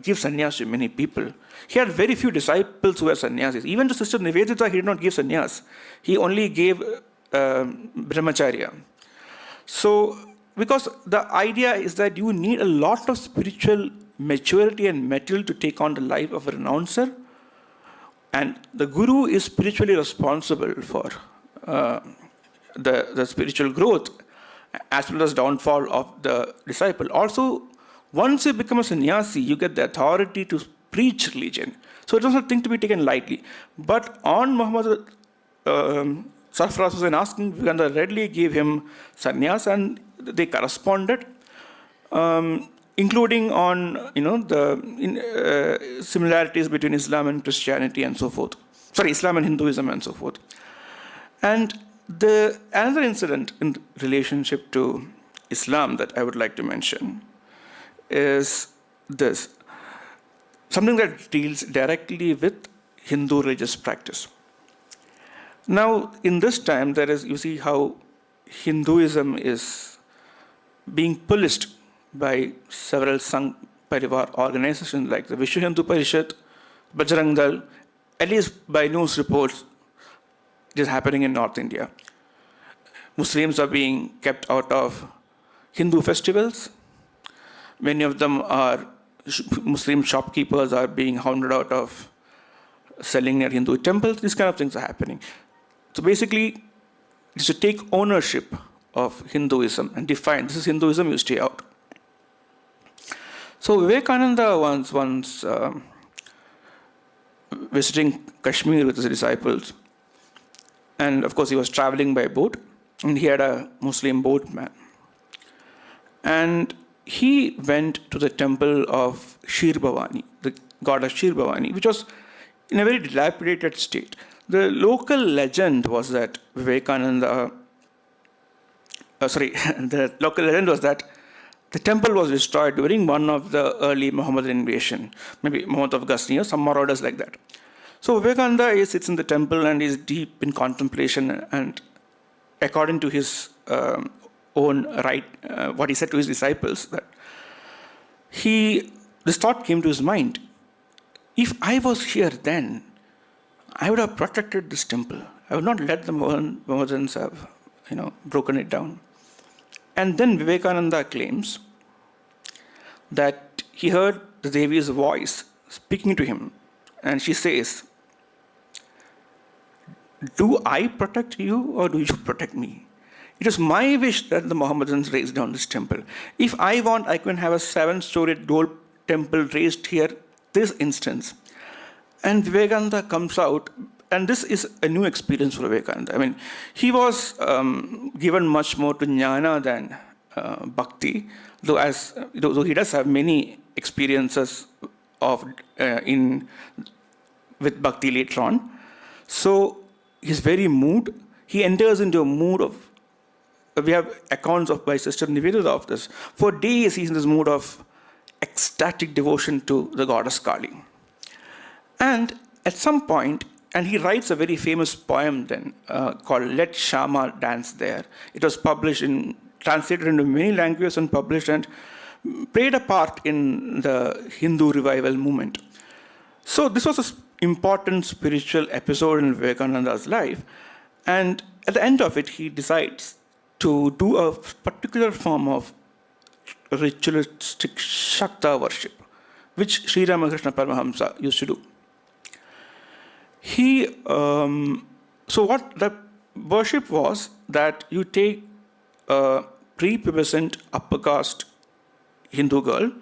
give sannyas to many people. He had very few disciples who were sannyasis. Even to Sister Nivedita, he did not give sannyas. He only gave brahmacharya. So, because the idea is that you need a lot of spiritual maturity and mettle to take on the life of a renouncer, and the guru is spiritually responsible for the spiritual growth as well as downfall of the disciple. Also, once you become a sannyasi, you get the authority to preach religion. So it was not a thing to be taken lightly. But on Muhammad Sarfaraz Hussain asking, Vivekananda readily gave him sannyas, and they corresponded, including on the similarities between Islam and Christianity and so forth. Sorry, Islam and Hinduism and so forth. And another incident in relationship to Islam that I would like to mention is this, something that deals directly with Hindu religious practice. Now, in this time, you see how Hinduism is being policed by several Sangh Parivar organizations like the Vishwa Hindu Parishad, Bajrang Dal, at least by news reports, it is happening in North India. Muslims are being kept out of Hindu festivals. Many of them are Muslim shopkeepers are being hounded out of selling near Hindu temples. These kind of things are happening. So basically, it's to take ownership of Hinduism and define, this is Hinduism, you stay out. So Vivekananda once visiting Kashmir with his disciples, and of course he was traveling by boat, and he had a Muslim boatman. And he went to the temple of Shir Bhavani, the goddess Shir Bhavani, which was in a very dilapidated state. The local legend was that the local legend was that the temple was destroyed during one of the early Muhammadan invasion, maybe Muhammad of Ghazni or some marauders like that. So Vivekananda sits in the temple and is deep in contemplation, and according to his own right, what he said to his disciples, that this thought came to his mind: if I was here then, I would have protected this temple. I would not let the Mohammedans have, broken it down. And then Vivekananda claims that he heard the Devi's voice speaking to him, and she says, "Do I protect you or do you protect me? It is my wish that the Mohammedans raise down this temple. If I want, I can have a 7-storied gold temple raised here, this instance." And Vivekananda comes out, and this is a new experience for Vivekananda. I mean, he was given much more to jnana than bhakti, though he does have many experiences with bhakti later on. So he's very moved. He enters into a mood of. We have accounts by Sister Nivedita of this. For days, he's in this mood of ecstatic devotion to the goddess Kali. And at some point, and he writes a very famous poem then called "Let Shama Dance There." It was translated into many languages and published and played a part in the Hindu revival movement. So this was an important spiritual episode in Vivekananda's life. And at the end of it, he decides to do a particular form of ritualistic Shakta worship, which Sri Ramakrishna Paramahamsa used to do. So what the worship was, that you take a prepubescent upper caste Hindu girl,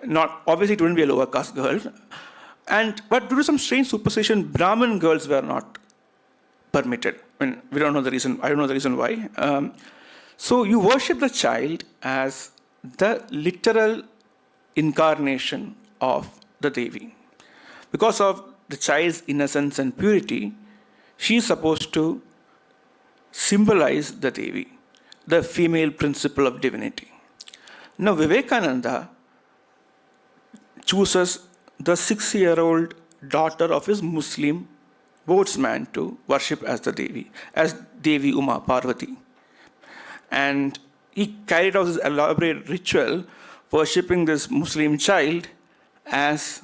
not obviously it wouldn't be a lower caste girl, but due to some strange superstition, Brahmin girls were not permitted. We don't know the reason. I don't know the reason why. So you worship the child as the literal incarnation of the Devi. Because of the child's innocence and purity, she is supposed to symbolize the Devi, the female principle of divinity. Now Vivekananda chooses the 6-year-old daughter of his Muslim boatsman to worship as the Devi, as Devi Uma Parvati. And he carried out this elaborate ritual worshipping this Muslim child as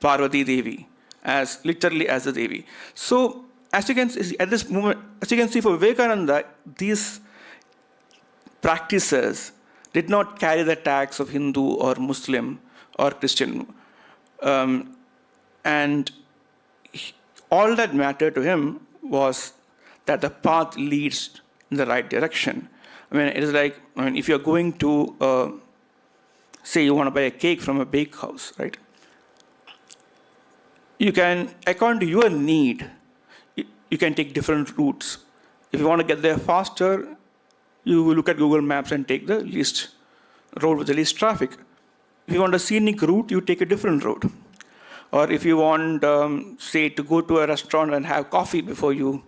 Parvati Devi, as literally as the Devi. So as you can see, at this moment, as you can see for Vivekananda, these practices did not carry the tags of Hindu or Muslim or Christian. And all that mattered to him was that the path leads in the right direction. I mean, it is like, if you're going to say you want to buy a cake from a bakehouse, right? You can, according to your need, you can take different routes. If you want to get there faster, you will look at Google Maps and take the least road with the least traffic. If you want a scenic route, you take a different route. Or if you want, say, to go to a restaurant and have coffee before you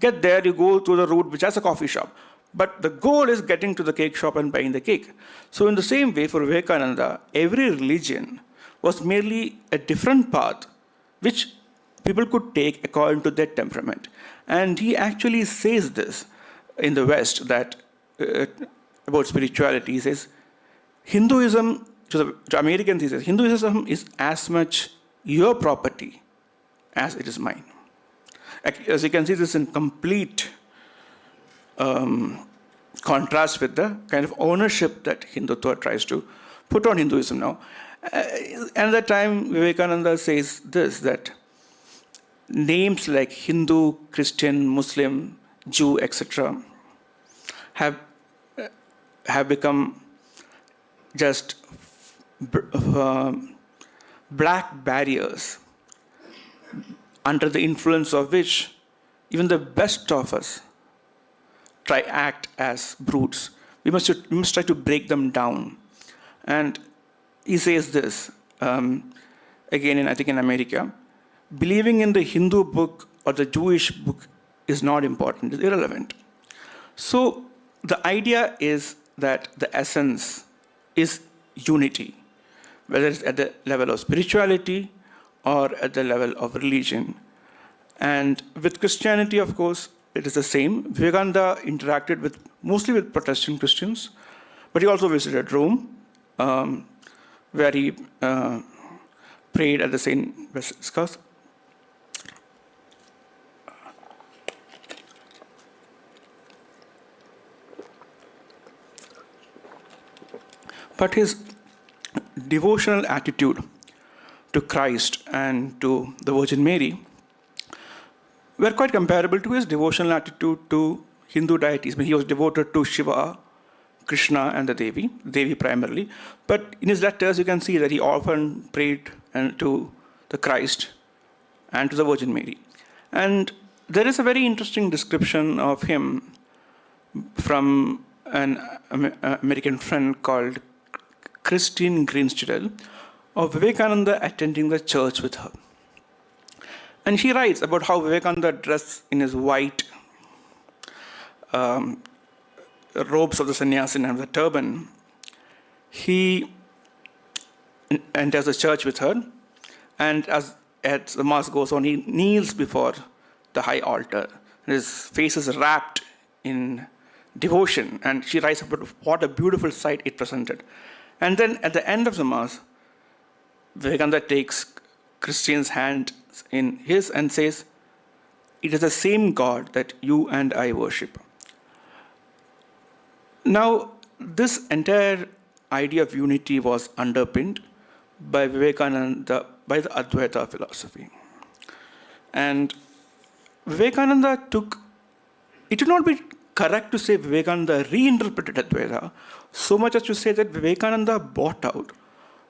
get there, you go to the route which has a coffee shop. But the goal is getting to the cake shop and buying the cake. So in the same way, for Vivekananda, every religion was merely a different path which people could take according to their temperament. And he actually says this in the West, that about spirituality. He says, Hinduism, to Americans, he says, Hinduism is as much your property as it is mine. As you can see, this is in complete contrast with the kind of ownership that Hindutva tries to put on Hinduism now. Another time, Vivekananda says this, that names like Hindu, Christian, Muslim, Jew, etc. have become just black barriers under the influence of which even the best of us act as brutes. We must try to break them down. And he says this, again, I think in America, believing in the Hindu book or the Jewish book is not important, it's irrelevant. So the idea is that the essence is unity, whether it's at the level of spirituality or at the level of religion. And with Christianity, of course, it is the same. Vivekananda interacted mostly with Protestant Christians, but he also visited Rome, where he prayed at the St. Basilicas. But his devotional attitude to Christ and to the Virgin Mary were quite comparable to his devotional attitude to Hindu deities. He was devoted to Shiva, Krishna, and the Devi primarily. But in his letters, you can see that he often prayed to the Christ and to the Virgin Mary. And there is a very interesting description of him from an American friend called Christine Greenstidel of Vivekananda attending the church with her. And she writes about how Vivekananda dressed in his white robes of the sannyasin and the turban. He enters the church with her, and as the mass goes on, he kneels before the high altar. His face is wrapped in devotion, and she writes about what a beautiful sight it presented. And then at the end of the mass, Vivekananda takes Christine's hand in his and says, "It is the same God that you and I worship." Now, this entire idea of unity was underpinned by Vivekananda, by the Advaita philosophy. And Vivekananda it would not be correct to say Vivekananda reinterpreted Advaita, so much as to say that Vivekananda brought out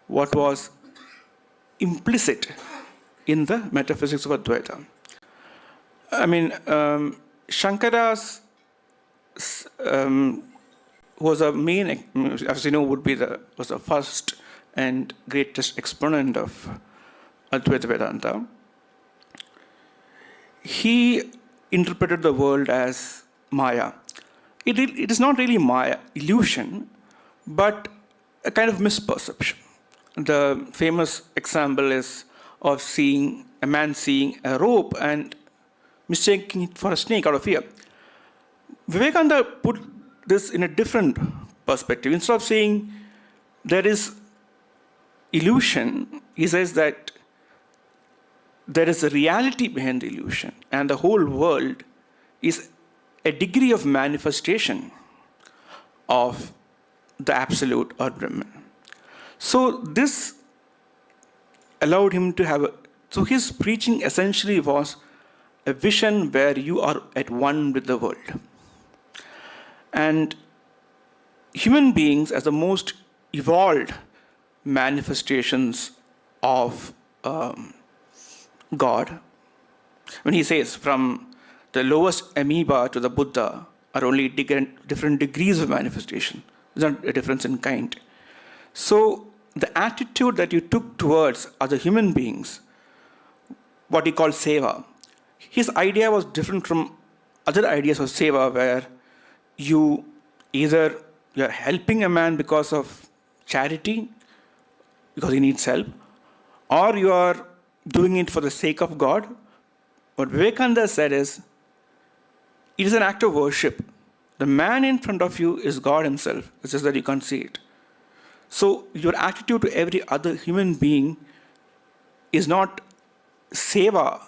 what was implicit in the metaphysics of Advaita. I mean, Shankara's was a main, as you know, was the first and greatest exponent of Advaita Vedanta. He interpreted the world as Maya. It is not really Maya, illusion, but a kind of misperception. The famous example is of a man seeing a rope and mistaking it for a snake out of fear. Vivekananda put this in a different perspective. Instead of saying there is illusion, he says that there is a reality behind the illusion, and the whole world is a degree of manifestation of the absolute or Brahman. So this allowed him to so his preaching essentially was a vision where you are at one with the world. And human beings, as the most evolved manifestations of God. When he says from the lowest amoeba to the Buddha are only different degrees of manifestation. There's not a difference in kind. So the attitude that you took towards other human beings, what he called seva, his idea was different from other ideas of seva, where you're helping a man because of charity, because he needs help, or you are doing it for the sake of God. What Vivekananda said is, it is an act of worship. The man in front of you is God himself. It's just that you can't see it. So your attitude to every other human being is not seva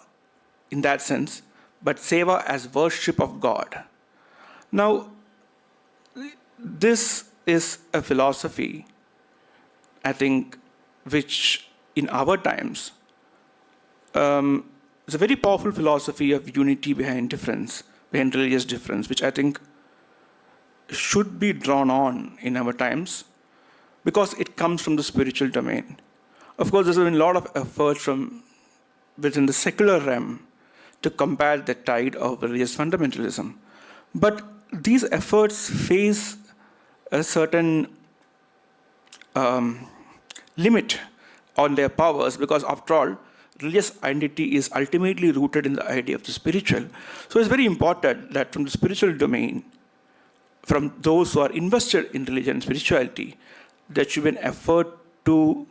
in that sense, but seva as worship of God. Now, this is a philosophy, I think, which in our times is a very powerful philosophy of unity behind difference, behind religious difference, which I think should be drawn on in our times because it comes from the spiritual domain. Of course, there's been a lot of effort from within the secular realm to combat the tide of religious fundamentalism. But these efforts face a certain limit on their powers because, after all, religious identity is ultimately rooted in the idea of the spiritual. So it's very important that from the spiritual domain, from those who are invested in religion and spirituality, there should be an effort to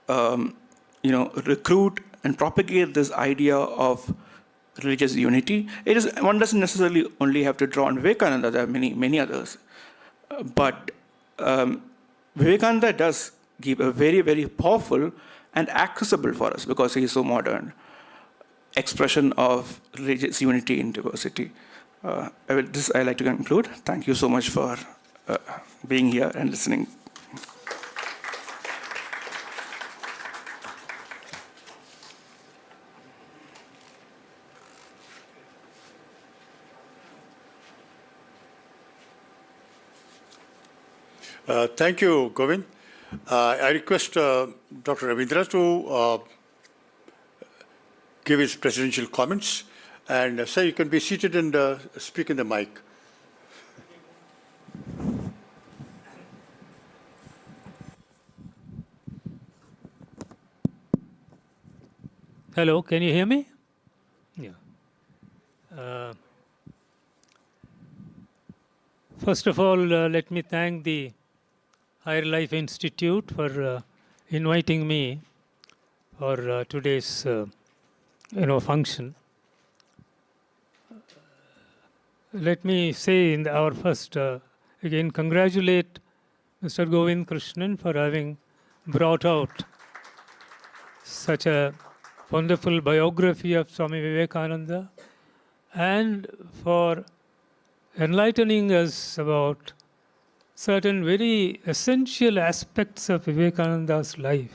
recruit and propagate this idea of religious unity. One doesn't necessarily only have to draw on Vivekananda, there are many others. But Vivekananda does give a very, very powerful and accessible for us, because he is so modern, expression of religious unity in diversity. This I like to conclude. Thank you so much for being here and listening. Thank you, Govind. I request Dr. Ravindra to give his presidential comments. And sir, you can be seated and speak in the mic. Hello, can you hear me? Yeah. First of all, let me thank the Higher Life Institute for inviting me for today's function. Let me say in our first, again, congratulate Mr. Govind Krishnan for having brought out such a wonderful biography of Swamy Vivekananda and for enlightening us about certain very essential aspects of Vivekananda's life,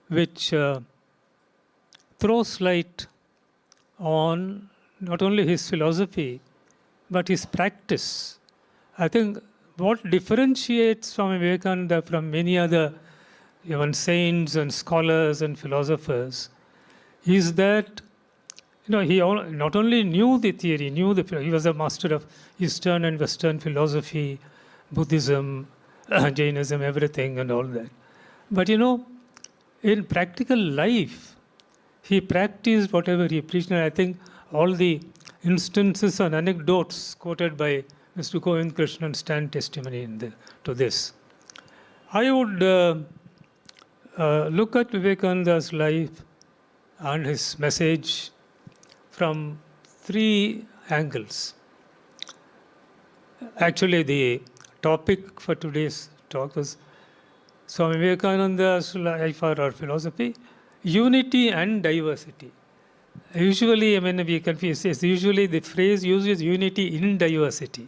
which throws light on not only his philosophy, but his practice. I think what differentiates Swami Vivekananda from many other even saints and scholars and philosophers is that he not only knew the theory, he was a master of Eastern and Western philosophy, Buddhism, Jainism, everything and all that. But in practical life, he practiced whatever he preached. And I think all the instances and anecdotes quoted by Mr. Govind Krishnan stand testimony to this. I would look at Vivekananda's life and his message from three angles. Actually, the topic for today's talk was Swami Vivekananda's life or philosophy, unity and diversity. Usually, we confuse this. Usually, the phrase uses unity in diversity.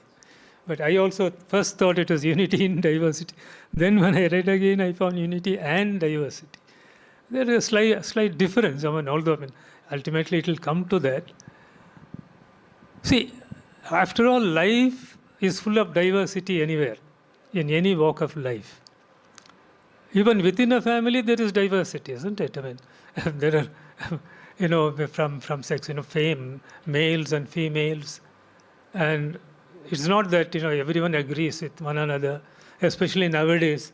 But I also first thought it was unity in diversity. Then when I read again, I found unity and diversity. There is a slight difference. Although ultimately it will come to that. See, after all, life is full of diversity anywhere, in any walk of life. Even within a family, there is diversity, isn't it? I mean, there are, from sex, fame, males and females. And it's not that, everyone agrees with one another, especially nowadays.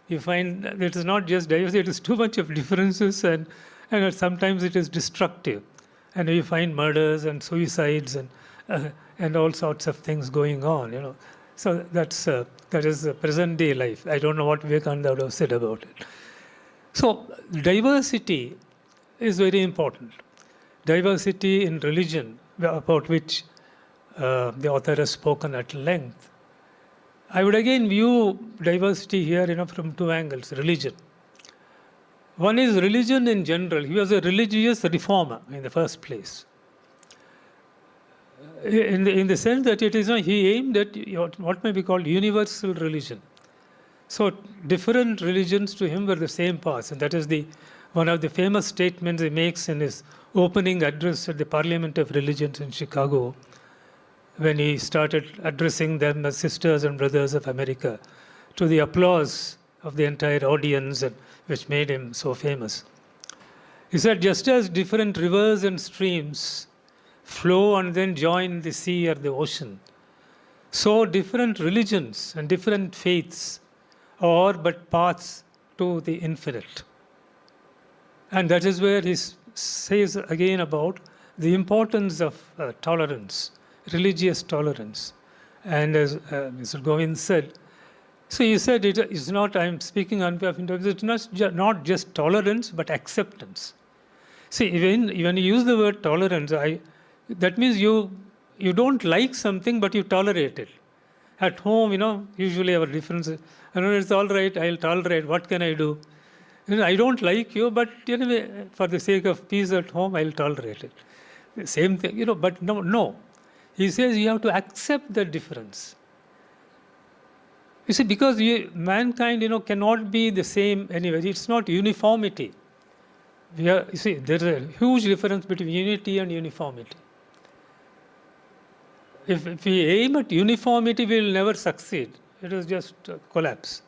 You find that it is not just diversity, it is too much of differences, and sometimes it is destructive. And you find murders and suicides and all sorts of things going on. So that is the present day life. I don't know what Vivekananda would have said about it. So diversity is very important. Diversity in religion, about which the author has spoken at length. I would again view diversity here, from two angles. Religion. One is religion in general. He was a religious reformer in the first place. In the sense that it is he aimed at what may be called universal religion. So different religions to him were the same path, and that is one of the famous statements he makes in his opening address at the Parliament of Religions in Chicago, when he started addressing them as sisters and brothers of America, to the applause of the entire audience, which made him so famous. He said, just as different rivers and streams flow and then join the sea or the ocean, so different religions and different faiths are but paths to the infinite. And that is where he says again about the importance of tolerance, religious tolerance. And as Mr. Govind said, so he said it is not, I am speaking on behalf of Hindus, it's not just tolerance, but acceptance. See, when you use the word tolerance, that means you don't like something, but you tolerate it. At home, usually our differences, it's all right, I'll tolerate, what can I do? I don't like you, but anyway, for the sake of peace at home, I'll tolerate it. Same thing, but no. He says you have to accept the difference. You see, because mankind, cannot be the same anywhere. It's not uniformity. You see, there's a huge difference between unity and uniformity. If we aim at uniformity, we will never succeed. It will just collapse.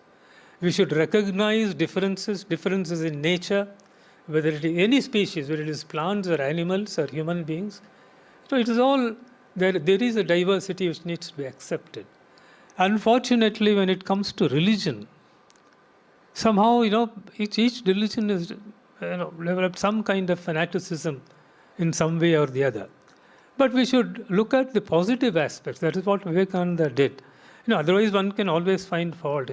We should recognize differences in nature, whether it is any species, whether it is plants or animals or human beings. So it is all, there is a diversity which needs to be accepted. Unfortunately, when it comes to religion, somehow, each religion is, developed some kind of fanaticism in some way or the other. But we should look at the positive aspects. That is what Vivekananda did. Otherwise one can always find fault.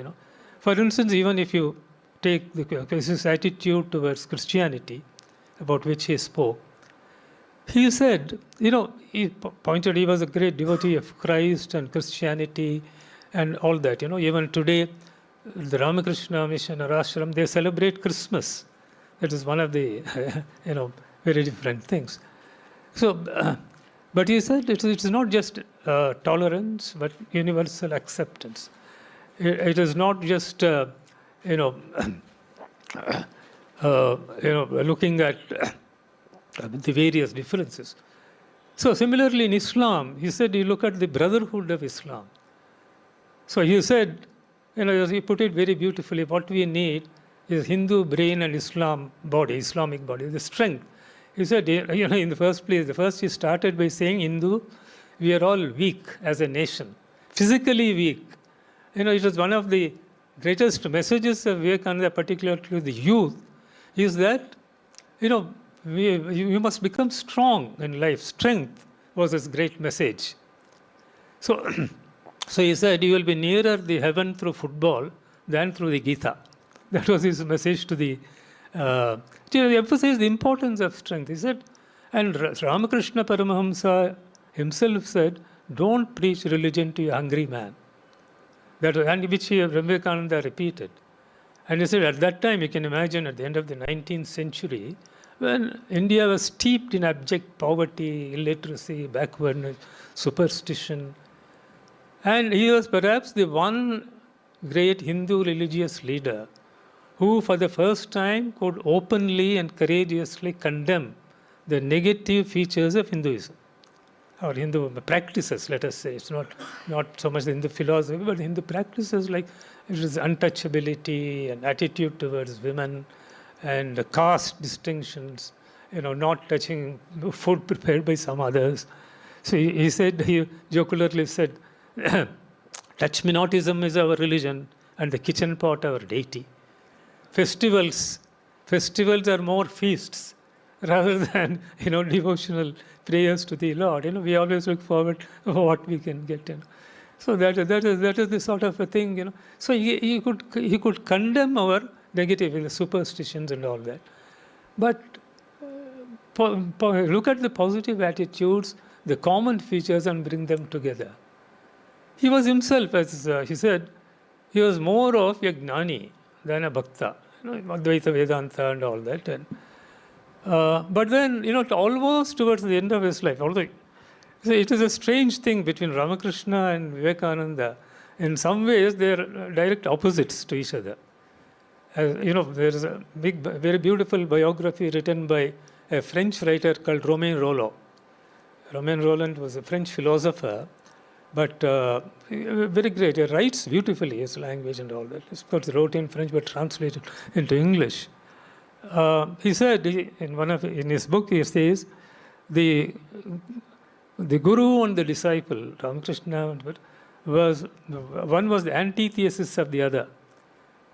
For instance, even if you take his attitude towards Christianity, about which he spoke, he said, he pointed he was a great devotee of Christ and Christianity and all that. Even today, the Ramakrishna Mission or Ashram, they celebrate Christmas. That is one of the, very different things. So, but he said it is not just tolerance, but universal acceptance. It is not just, looking at the various differences. So similarly in Islam, he said you look at the brotherhood of Islam. So he said, he put it very beautifully, what we need is Hindu brain and Islamic body, the strength. He said, in the first place, he started by saying, Hindu, we are all weak as a nation, physically weak. It was one of the greatest messages of Vivekananda, particularly to the youth, is that, you must become strong in life. Strength was his great message. So, so he said, you will be nearer the heaven through football than through the Gita. That was his message to the he emphasized the importance of strength. He said, and Ramakrishna Paramahamsa himself said, don't preach religion to a hungry man. And which Vivekananda repeated. And he said, at that time, you can imagine at the end of the 19th century, when India was steeped in abject poverty, illiteracy, backwardness, superstition. And he was perhaps the one great Hindu religious leader who for the first time could openly and courageously condemn the negative features of Hinduism. or Hindu practices, let us say. It's not so much the Hindu philosophy, but Hindu practices like it is untouchability and attitude towards women and the caste distinctions, not touching food prepared by some others. So he said, he jocularly said, touch-me-notism is our religion and the kitchen pot our deity. Festivals are more feasts rather than devotional prayers to the Lord. We always look forward to what we can get. So that is the sort of a thing. So he could condemn our negative superstitions and all that, but look at the positive attitudes, the common features, and bring them together. He was himself, as he said, he was more of a gnani than a bhakta, Advaita Vedanta and all that. And, but then, almost towards the end of his life, although it is a strange thing between Ramakrishna and Vivekananda. In some ways, they are direct opposites to each other. There is a very beautiful biography written by a French writer called Romain Rolland. Romain Rolland was a French philosopher, but very great. He writes beautifully, his language and all that. Of course, he wrote in French but translated into English. He said in his book, he says, the guru and the disciple, Ramakrishna, one was the antithesis of the other.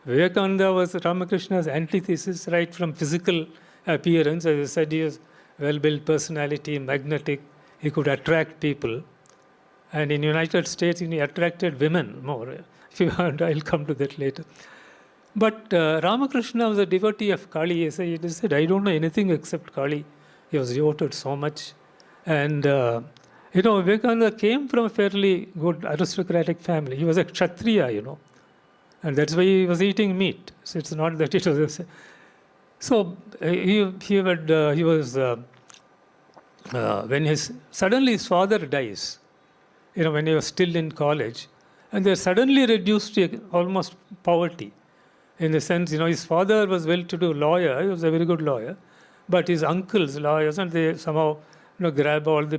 Vivekananda was Ramakrishna's antithesis right from physical appearance. As I said, he was well-built personality, magnetic. He could attract people. And in the United States, he attracted women more. If you want, I'll come to that later. But Ramakrishna was a devotee of Kali. He said, I don't know anything except Kali. He was devoted so much. And, Vivekananda came from a fairly good aristocratic family. He was a Kshatriya, and that's why he was eating meat. So it's not that it was so when suddenly his father dies, when he was still in college, and they're suddenly reduced to almost poverty. In the sense, his father was well-to-do lawyer, he was a very good lawyer, but his uncles, lawyers, and they somehow grab all the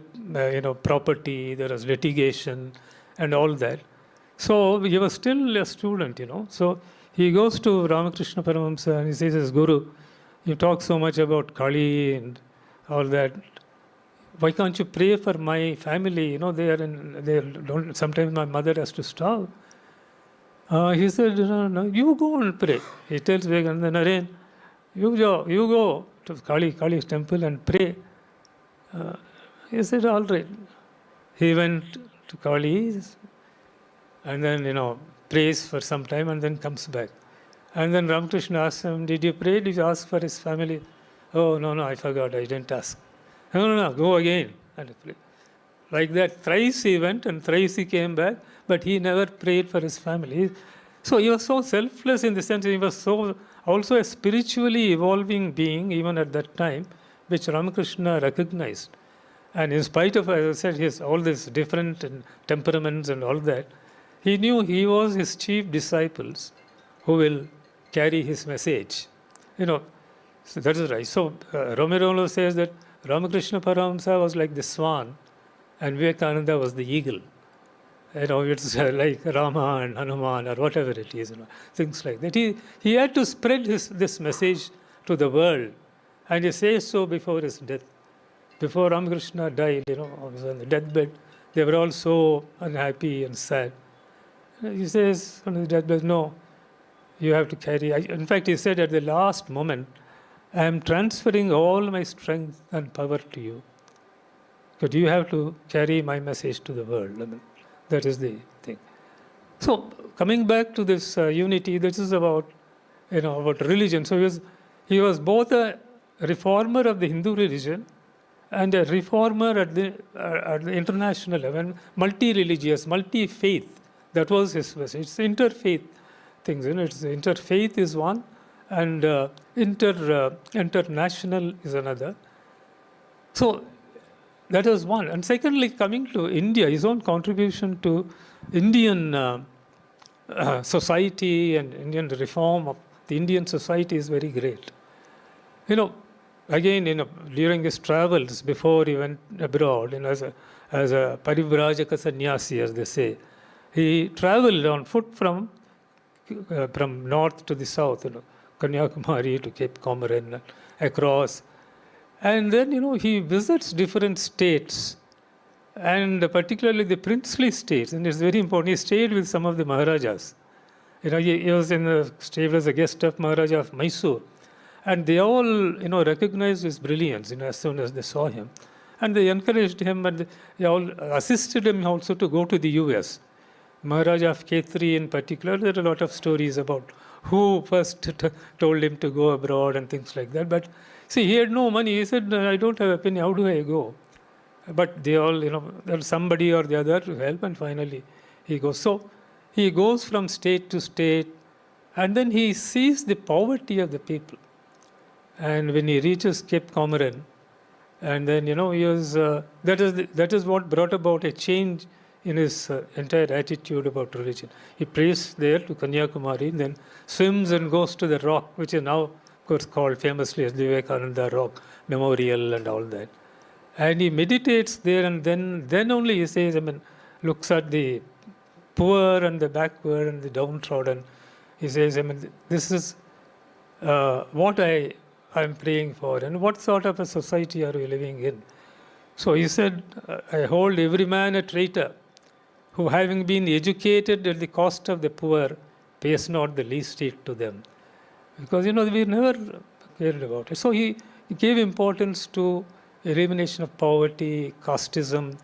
property, there was litigation and all that. So he was still a student, So he goes to Ramakrishna Paramahamsa and he says, Guru, you talk so much about Kali and all that. Why can't you pray for my family? Sometimes my mother has to starve. He said, no, you go and pray. He tells Vivekananda, Naren, you go to Kali's temple and pray. He said, all right. He went to Kali's and then, prays for some time and then comes back. And then Ramakrishna asked him, did you pray? Did you ask for his family? Oh, no, I forgot. I didn't ask. No, go again. And pray. Like that, thrice he went and thrice he came back, but he never prayed for his family. So he was so selfless in the sense he was so also a spiritually evolving being even at that time, which Ramakrishna recognized. And in spite of, as I said, his all these different temperaments and all that, he knew he was his chief disciples who will carry his message. So that is right. So Romero says that Ramakrishna Paramahamsa was like the swan and Vivekananda was the eagle. It's like Rama and Hanuman or whatever it is, things like that. He had to spread this message to the world, and he says so before his death. Before Ramakrishna died, was on the deathbed, they were all so unhappy and sad. He says on his deathbed, no, you have to carry. In fact, he said at the last moment, I am transferring all my strength and power to you. But you have to carry my message to the world. That is the thing. So coming back to this unity, this is about religion. So he was both a reformer of the Hindu religion and a reformer at the international level, multi-religious, multi-faith. That was his message. It's interfaith things. It's interfaith is one, and international is another. So that is one. And secondly, coming to India, his own contribution to Indian society and Indian reform of the Indian society is very great. Again, during his travels before he went abroad, as a parivrajaka sannyasi, as they say. He traveled on foot from north to the south, Kanyakumari to Cape Comorin, across. And then, he visits different states, and particularly the princely states. And it's very important. He stayed with some of the Maharajas. He was stayed as a guest of Maharaja of Mysore. And they all, recognized his brilliance, as soon as they saw him. And they encouraged him, and they all assisted him also to go to the US. Maharaja of Khetri in particular, there are a lot of stories about who first told him to go abroad and things like that. But see, he had no money. He said, I don't have a penny, how do I go? But they all, there's somebody or the other to help, and finally he goes. So he goes from state to state, and then he sees the poverty of the people. And when he reaches Cape Comorin, and then, he was, that is what brought about a change in his entire attitude about religion. He prays there to Kanyakumari, then swims and goes to the rock, which is now, of course, called famously as the Vivekananda Rock Memorial and all that. And he meditates there, and then only he says, looks at the poor and the backward and the downtrodden. He says, this is what I'm praying for, and what sort of a society are we living in? So he said, I hold every man a traitor, who having been educated at the cost of the poor, pays not the least heed to them. Because, we never cared about it. So he gave importance to elimination of poverty, casteism,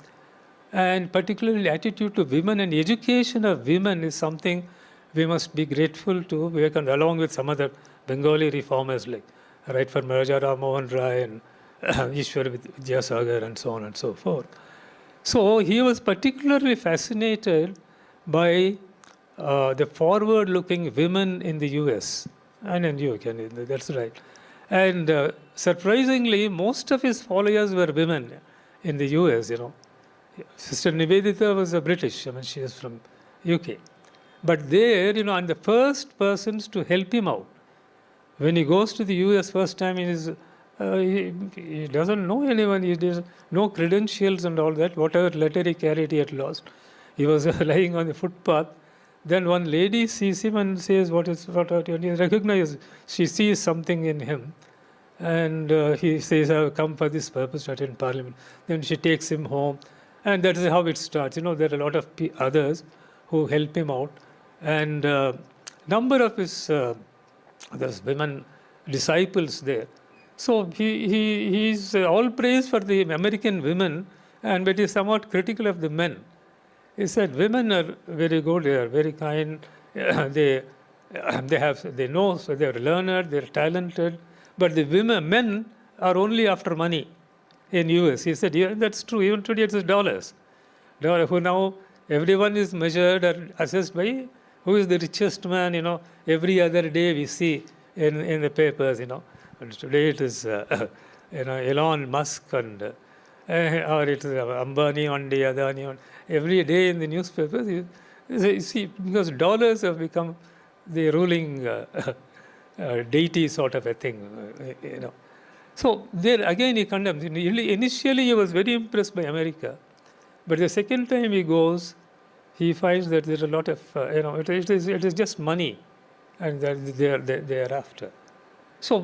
and particularly attitude to women. And education of women is something we must be grateful to Vivekananda, along with some other Bengali reformers like right from Raja Ram Mohan Rai and Ishwar Vidyasagar and so on and so forth. So he was particularly fascinated by the forward-looking women in the US and in UK. That's right. And surprisingly, most of his followers were women in the US. Sister Nivedita was a British. She is from UK. But there, and the first persons to help him out, when he goes to the US first time, he doesn't know anyone. He has no credentials and all that. Whatever letter he carried, he had lost. He was lying on the footpath. Then one lady sees him and says, what are you? And he recognizes, she sees something in him. And he says, I have come for this purpose to attend Parliament. Then she takes him home. And that is how it starts. There are a lot of others who help him out. And number of his there's women disciples there. So he's all praise for the American women, but he's somewhat critical of the men. He said women are very good, they are very kind, they know, so they're learned, they're talented, but the men are only after money in US. He said, yeah, that's true. Even today it's dollars. Who now everyone is measured or assessed by who is the richest man. Every other day we see in the papers. And today it is Elon Musk and or it is Ambani on the Adani on. Every day in the newspapers you see, because dollars have become the ruling deity sort of a thing. So there again he condemns. Initially he was very impressed by America, but the second time he goes, he finds that there is a lot of it is just money, and that they are after. So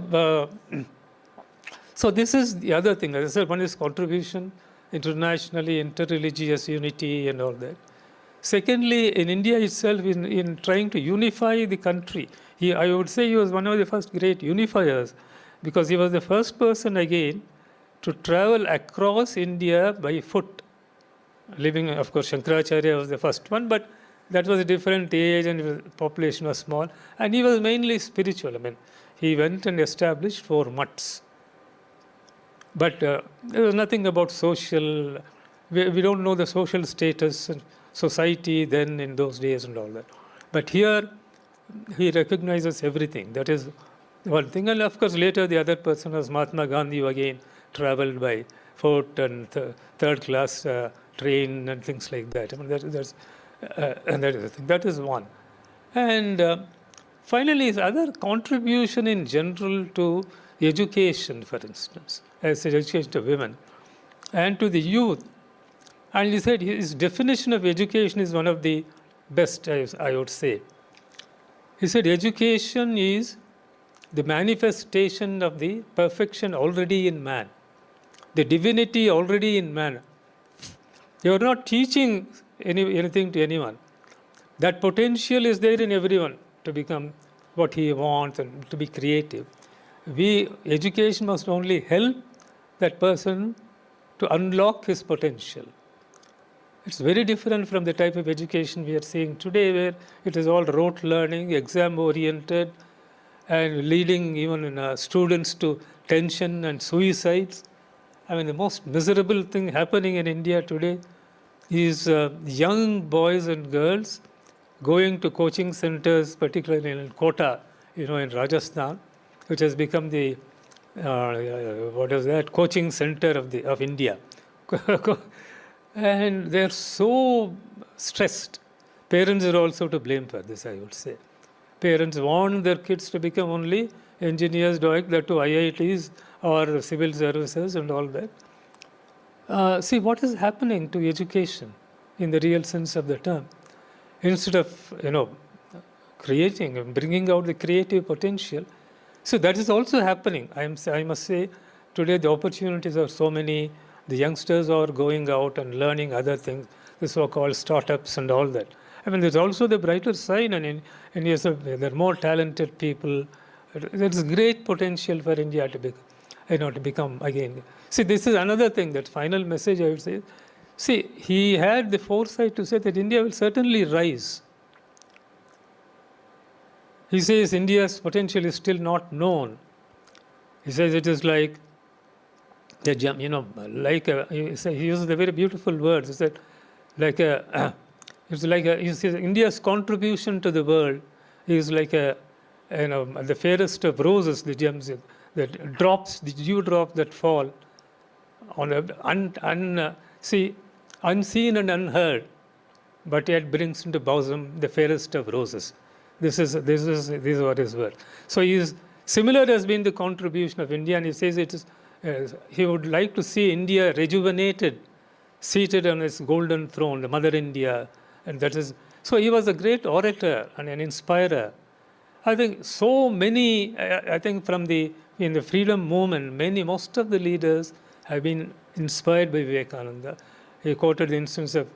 this is the other thing. As I said, one is contribution internationally, interreligious unity, and all that. Secondly, in India itself, in trying to unify the country, I would say he was one of the first great unifiers, because he was the first person again to travel across India by foot. Living, of course, Shankaracharya was the first one, but that was a different age and the population was small. And he was mainly spiritual. He went and established 4 mutts. But there was nothing about social. We don't know the social status and society then in those days and all that. But here, he recognizes everything. That is one thing. And of course, later the other person was Mahatma Gandhi, who again traveled by foot and third class train and things like that. That is one. And finally, his other contribution in general to education, for instance, as education to women and to the youth, And he said his definition of education is one of the best, I would say. He said education is the manifestation of the perfection already in man, the divinity already in man. You are not teaching anything to anyone. That potential is there in everyone to become what he wants and to be creative. Education must only help that person to unlock his potential. It's very different from the type of education we are seeing today, where it is all rote learning, exam oriented, and leading even students to tension and suicides. I mean, the most miserable thing happening in India today is young boys and girls going to coaching centers, particularly in Kota, in Rajasthan, which has become the coaching center of India. And they're so stressed. Parents are also to blame for this, I would say. Parents want their kids to become only engineers, that to IITs or civil services and all that. See what is happening to education in the real sense of the term. Instead of creating and bringing out the creative potential. So that is also happening. I must say, today the opportunities are so many. The youngsters are going out and learning other things, the so-called startups and all that. I mean, there's also the brighter side, and yes, there are more talented people. There's great potential for India to become again. See, this is another thing. That final message I would say. See, he had the foresight to say that India will certainly rise. He says India's potential is still not known. He says it is like he uses the very beautiful words. He said, he says India's contribution to the world is like the fairest of roses, the gems, the dewdrops that fall on unseen and unheard, but yet brings into bosom the fairest of roses. This is what his word. So similar has been the contribution of India, and he says it is. He would like to see India rejuvenated, seated on its golden throne, the Mother India, and that is. So he was a great orator and an inspirer. I think so many. I think in the freedom movement, most of the leaders have been inspired by Vivekananda. He quoted the instance of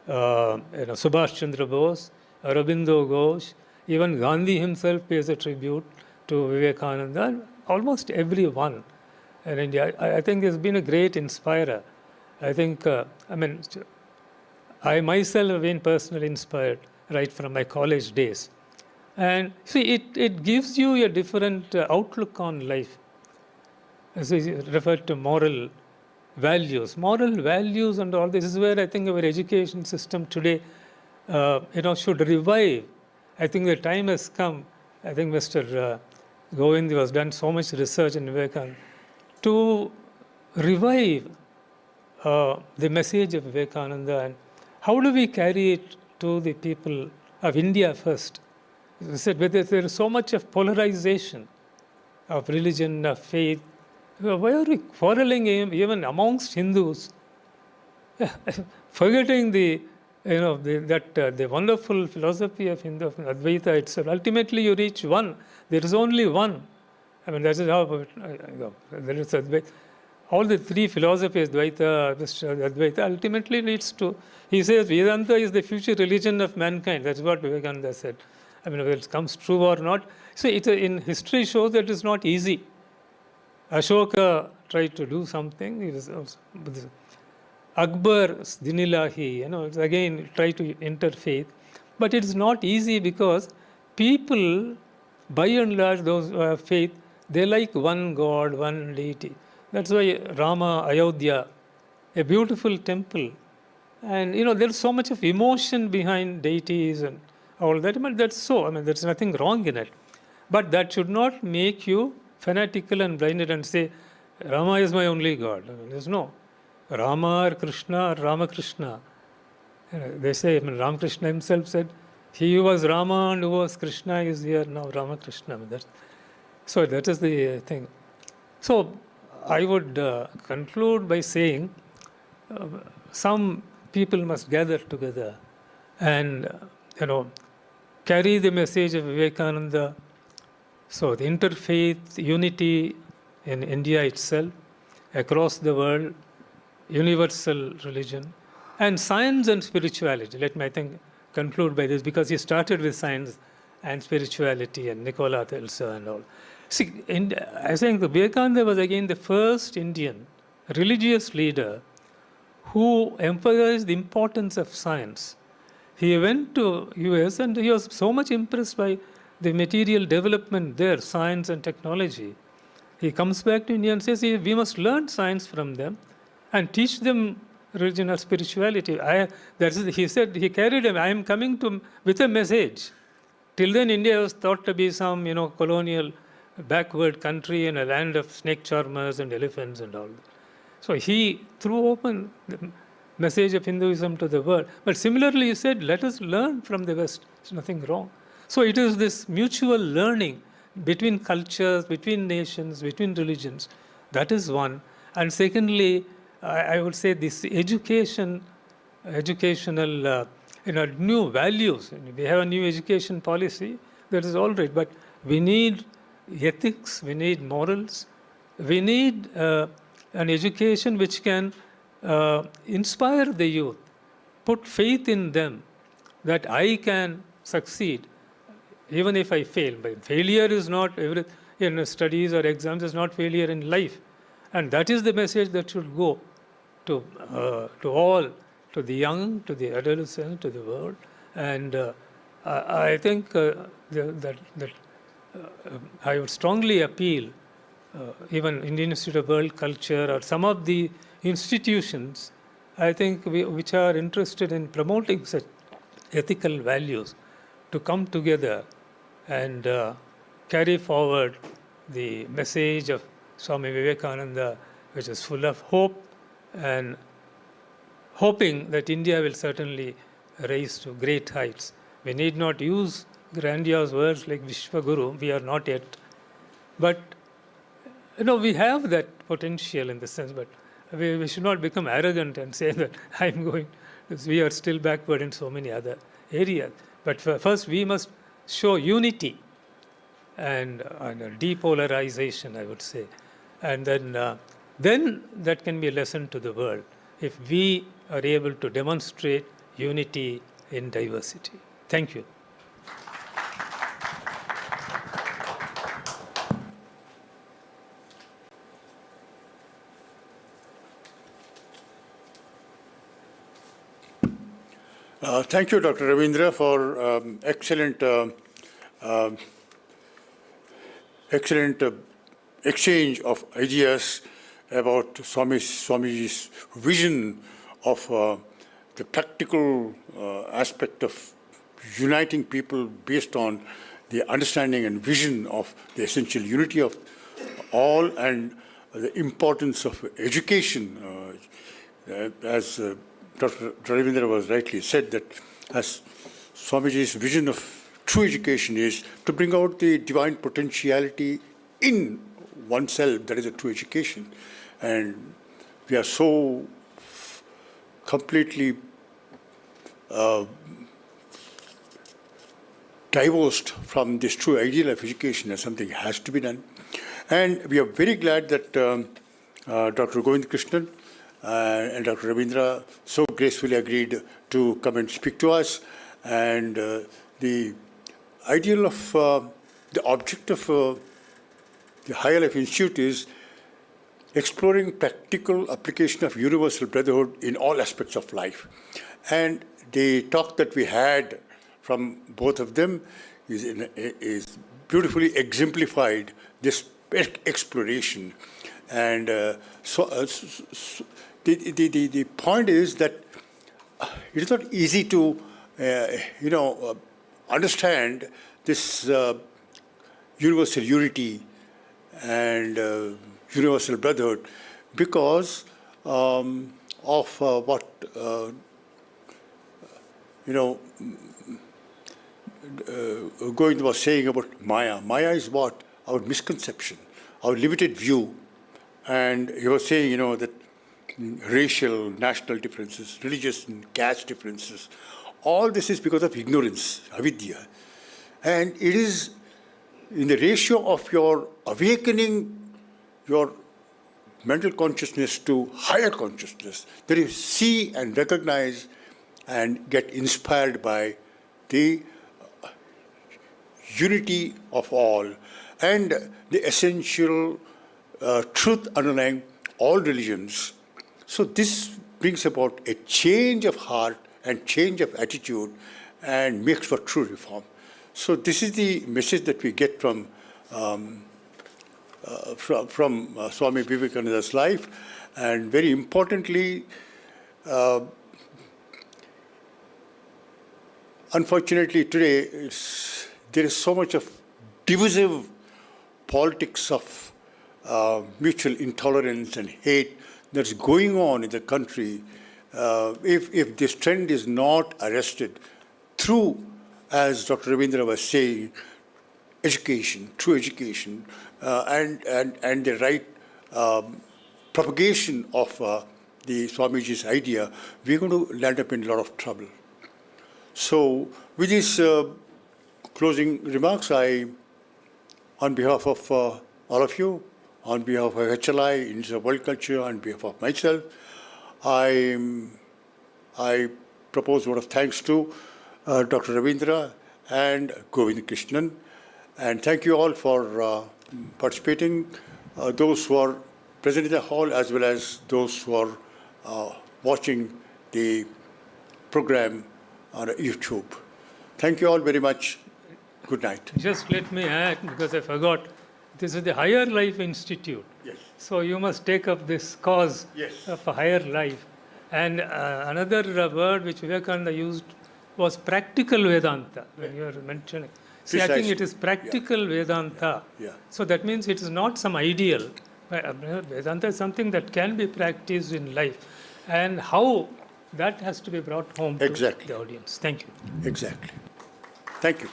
Subhash Chandra Bose, Aurobindo Ghosh, even Gandhi himself pays a tribute to Vivekananda. Almost everyone in India, I think, has been a great inspirer. I think, I myself have been personally inspired right from my college days. And see, it gives you a different outlook on life. As I referred to moral values and all this is where I think our education system today, should revive. I think the time has come. I think Mr. Govind has done so much research in Vivekananda to revive the message of Vivekananda, and how do we carry it to the people of India first? As I said, there is so much of polarization of religion, of faith. Why are we quarreling even amongst Hindus? Forgetting the wonderful philosophy of Hindu of Advaita itself. Ultimately, you reach one. There is only one. I mean, that is how there is Advaita. All the three philosophies, Dvaita, Advaita, ultimately leads to. He says Vedanta is the future religion of mankind. That's what Vivekananda said. I mean, whether it comes true or not. So in history shows that it's not easy. Ashoka tried to do something. Akbar's Dinilahi, again tried to interfaith. But it's not easy because people, by and large, those who have faith, they like one God, one deity. That's why Rama, Ayodhya, a beautiful temple. And, there's so much of emotion behind deities and all that. But that's so. I mean, there's nothing wrong in it. But that should not make you fanatical and blinded and say, Rama is my only God. I mean, there's no. Rama or Krishna or Ramakrishna. They say, Ramakrishna himself said, he who was Rama and who was Krishna is here now, Ramakrishna. So that is the thing. So I would conclude by saying some people must gather together and, carry the message of Vivekananda. So the interfaith unity in India itself, across the world, universal religion, and science and spirituality. Let me, I think, conclude by this, because he started with science and spirituality and Nikola Tesla and all. See, I think Vivekananda was again the first Indian religious leader who emphasized the importance of science. He went to US and he was so much impressed by the material development there, science and technology. He comes back to India and says, we must learn science from them and teach them religion or spirituality. He said, he carried him, I am coming with a message. Till then, India was thought to be some, colonial backward country in a land of snake charmers and elephants and all. So he threw open the message of Hinduism to the world. But similarly, he said, let us learn from the West. There's nothing wrong. So it is this mutual learning between cultures, between nations, between religions. That is one. And secondly, I would say this educational, new values. We have a new education policy, that is all right. But we need ethics, we need morals, we need an education which can inspire the youth, put faith in them that I can succeed even if I fail. But failure is not in studies or exams is not failure in life. And that is the message that should go to all, to the young, to the adolescents, to the world. And I think that I would strongly appeal, even Indian Institute of World Culture or some of the institutions, I think, which are interested in promoting such ethical values, to come together and carry forward the message of Swamy Vivekananda, which is full of hope, and hoping that India will certainly rise to great heights. We need not use grandiose words like Vishwaguru, we are not yet. But, we have that potential in the sense, but we should not become arrogant and say that I'm going, because we are still backward in so many other areas. But first we must show unity and depolarization, I would say. And then that can be a lesson to the world, if we are able to demonstrate unity in diversity. Thank you. Thank you, Dr. Ravindra, for excellent exchange of ideas about Swamiji's vision of the practical aspect of uniting people based on the understanding and vision of the essential unity of all, and the importance of education. As Dr. Ravindra was rightly said, that as Swamiji's vision of true education is to bring out the divine potentiality in oneself, that is a true education. And we are so completely divorced from this true ideal of education as something has to be done. And we are very glad that Dr. Govind Krishnan and Dr. Ravindra so gracefully agreed to come and speak to us. And the ideal of the object of the Higher Life Institute is exploring practical application of universal brotherhood in all aspects of life. And the talk that we had from both of them is beautifully exemplified this exploration. And the point is that it is not easy to understand this universal unity and universal brotherhood because of what Govind was saying about Maya. Maya is what? Our misconception, our limited view. And he was saying, that racial, national differences, religious and caste differences. All this is because of ignorance, avidya. And it is in the ratio of your awakening your mental consciousness to higher consciousness that you see and recognize and get inspired by the unity of all and the essential truth underlying all religions. So this brings about a change of heart and change of attitude and makes for true reform. So this is the message that we get from Swamy Vivekananda's life, and very importantly, unfortunately today there is so much of divisive politics of mutual intolerance and hate that's going on in the country. If this trend is not arrested through, as Dr. Ravindra was saying, education, true education, and the right propagation of the Swamiji's idea, we're going to land up in a lot of trouble. So with these closing remarks, on behalf of all of you, on behalf of HLI, Institute of World Culture, on behalf of myself, I propose a word of thanks to Dr. Ravindra and Govind Krishnan. And thank you all for participating, those who are present in the hall as well as those who are watching the program on YouTube. Thank you all very much. Good night. Just let me add, because I forgot, this is the Higher Life Institute. Yes. So you must take up this cause Yes. of a higher life. And another word which Vivekananda used was practical Vedanta, when you were mentioning. See, I think Precisely. it is practical Vedanta. Yeah. So that means it is not some ideal. Vedanta is something that can be practiced in life. And how that has to be brought home Exactly. to the audience. Thank you. Exactly. Thank you.